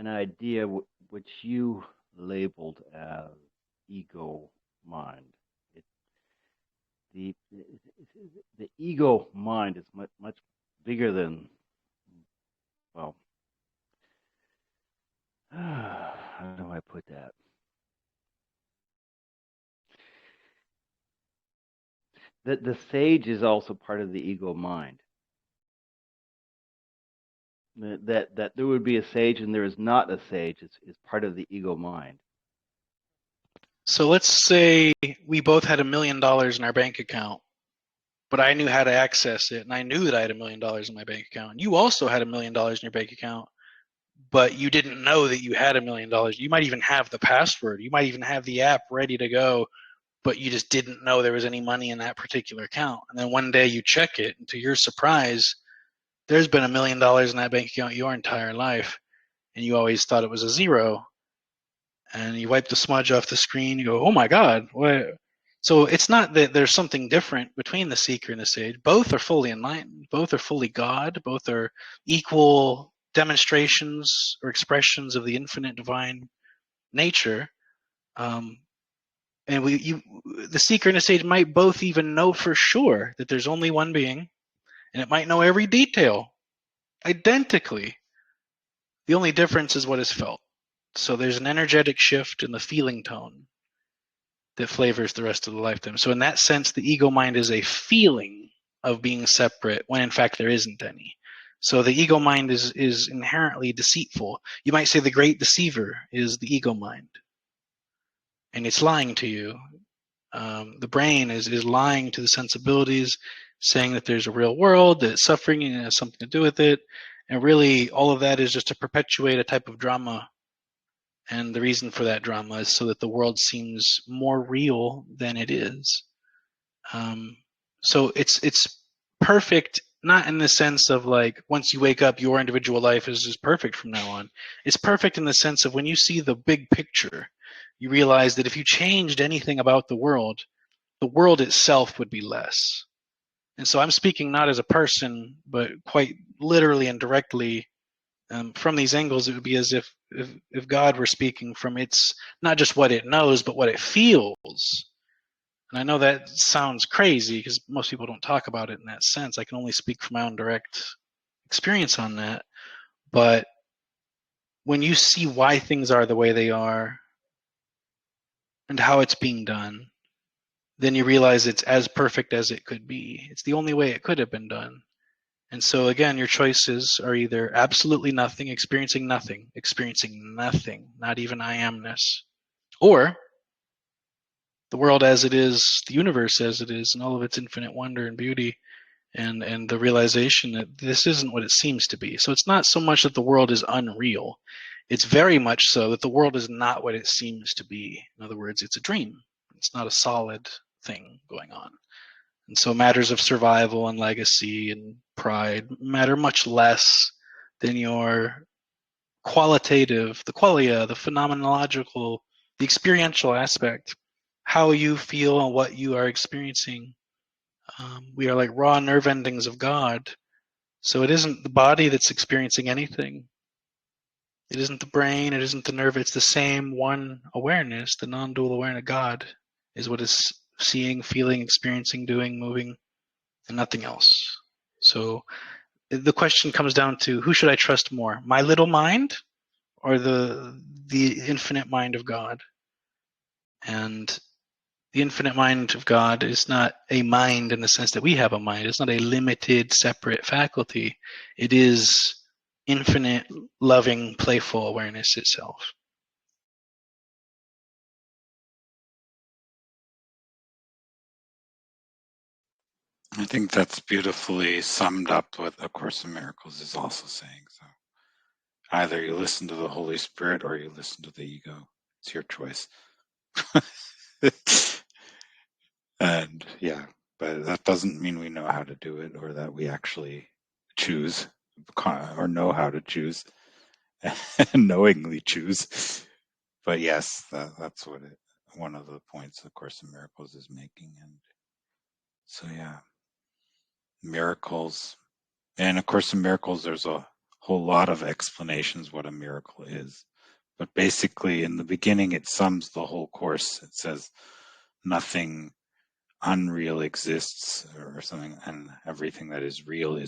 idea which you labeled as ego mind. The ego mind is much bigger than, well, how do I put that? The sage is also part of the ego mind. That there would be a sage and there is not a sage is part of the ego mind. So let's say we both had $1 million in our bank account, but I knew how to access it, and I knew that I had $1 million in my bank account. You also had $1 million in your bank account, but you didn't know that you had $1 million. You might even have the password. You might even have the app ready to go, but you just didn't know there was any money in that particular account. And then one day you check it, and to your surprise, there's been $1 million in that bank account your entire life, and you always thought it was a zero. And you wipe the smudge off the screen, you go, oh my God, what? So it's not that there's something different between the seeker and the sage. Both are fully enlightened. Both are fully God. Both are equal demonstrations or expressions of the infinite divine nature. And the seeker and the sage might both even know for sure that there's only one being, and it might know every detail identically. The only difference is what is felt. So there's an energetic shift in the feeling tone that flavors the rest of the lifetime. So in that sense, the ego mind is a feeling of being separate when in fact there isn't any. So the ego mind is inherently deceitful. You might say the great deceiver is the ego mind, and it's lying to you. The brain is lying to the sensibilities, saying that there's a real world, that suffering has something to do with it, and really all of that is just to perpetuate a type of drama. And the reason for that drama is so that the world seems more real than it is. So it's perfect, not in the sense of like once you wake up, your individual life is just perfect from now on. It's perfect in the sense of when you see the big picture, you realize that if you changed anything about the world itself would be less. And so I'm speaking not as a person, but quite literally and directly. From these angles, it would be as if God were speaking from its not just what it knows, but what it feels. And I know that sounds crazy because most people don't talk about it in that sense. I can only speak from my own direct experience on that. But when you see why things are the way they are and how it's being done, then you realize it's as perfect as it could be. It's the only way it could have been done. And so again, your choices are either absolutely nothing, not even I amness, or the world as it is, the universe as it is, and all of its infinite wonder and beauty, and the realization that this isn't what it seems to be. So it's not so much that the world is unreal. It's very much so that the world is not what it seems to be. In other words, it's a dream. It's not a solid thing going on. And so matters of survival and legacy and pride matter much less than your qualitative, the qualia, the phenomenological, the experiential aspect, how you feel and what you are experiencing. We are like raw nerve endings of God. So it isn't the body that's experiencing anything. It isn't the brain, it isn't the nerve, it's the same one awareness, the non-dual awareness of God is what is seeing, feeling, experiencing, doing, moving, and nothing else. So the question comes down to who should I trust more, my little mind or the infinite mind of God? And the infinite mind of God is not a mind in the sense that we have a mind. It's not a limited, separate faculty. It is infinite, loving, playful awareness itself. I think that's beautifully summed up what A Course in Miracles is also saying. So either you listen to the Holy Spirit or you listen to the ego. It's your choice. And yeah, but that doesn't mean we know how to do it or that we actually choose or know how to choose and knowingly choose. But yes, that's what one of the points the Course in Miracles is making. And so yeah, miracles. And of course in Miracles there's a whole lot of explanations what a miracle is. But basically in the beginning it sums the whole course. It says nothing unreal exists or something, and everything that is real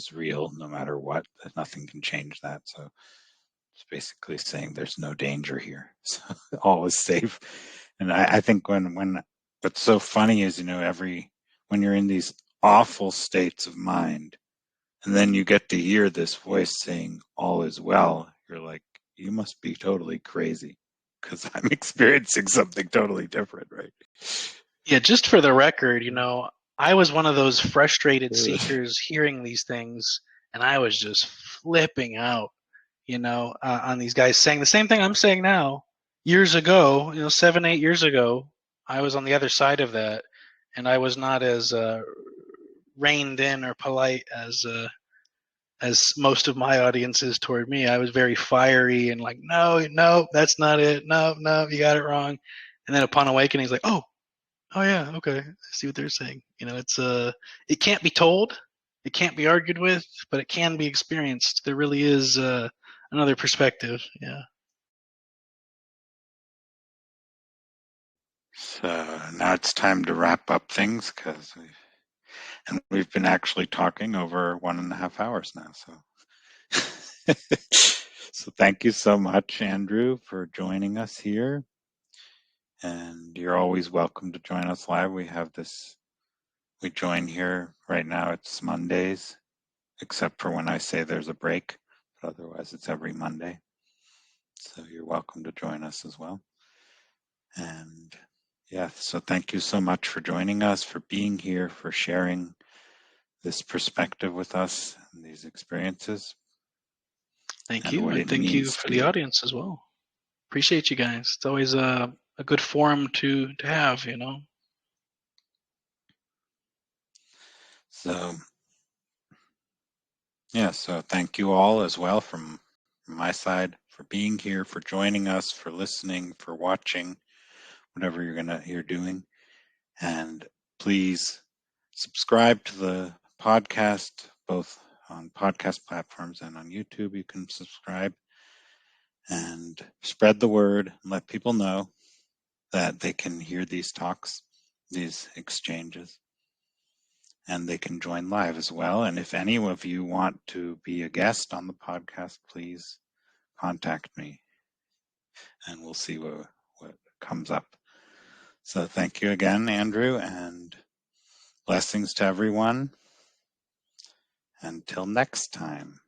no matter what. Nothing can change that. So it's basically saying there's no danger here. So all is safe. And I think when what's so funny is, when you're in these awful states of mind, and then you get to hear this voice saying all is well, you're like, you must be totally crazy because I'm experiencing something totally different, right? Yeah, just for the record, I was one of those frustrated seekers hearing these things, and I was just flipping out, on these guys saying the same thing I'm saying now. Years ago, 7, 8 years ago, I was on the other side of that, and I was not as reined in or polite as most of my audience is toward me. I was very fiery and like, no, that's not it. No, you got it wrong. And then upon awakening, he's like, oh yeah, okay, I see what they're saying. It's it can't be told, it can't be argued with, but it can be experienced. There really is another perspective. Yeah. So now it's time to wrap up things because we've been actually talking over 1.5 hours now. So, so thank you so much, Andrew, for joining us here. And you're always welcome to join us live. We join here right now. It's Mondays except for when I say there's a break, but otherwise it's every Monday. So you're welcome to join us as well. And yeah, so thank you so much for joining us, for being here, for sharing this perspective with us and these experiences. Thank And you, what and it thank you means for to the you. audience as well. Appreciate you guys. It's always a good forum to have, you know. So yeah, so thank you all as well from my side for being here, for joining us, for listening, for watching, whatever you're doing. And please subscribe to the podcast, both on podcast platforms and on YouTube. You can subscribe and spread the word and let people know that they can hear these talks, these exchanges, and they can join live as well. And if any of you want to be a guest on the podcast, please contact me and we'll see what comes up. So thank you again, Andrew, and blessings to everyone. Until next time.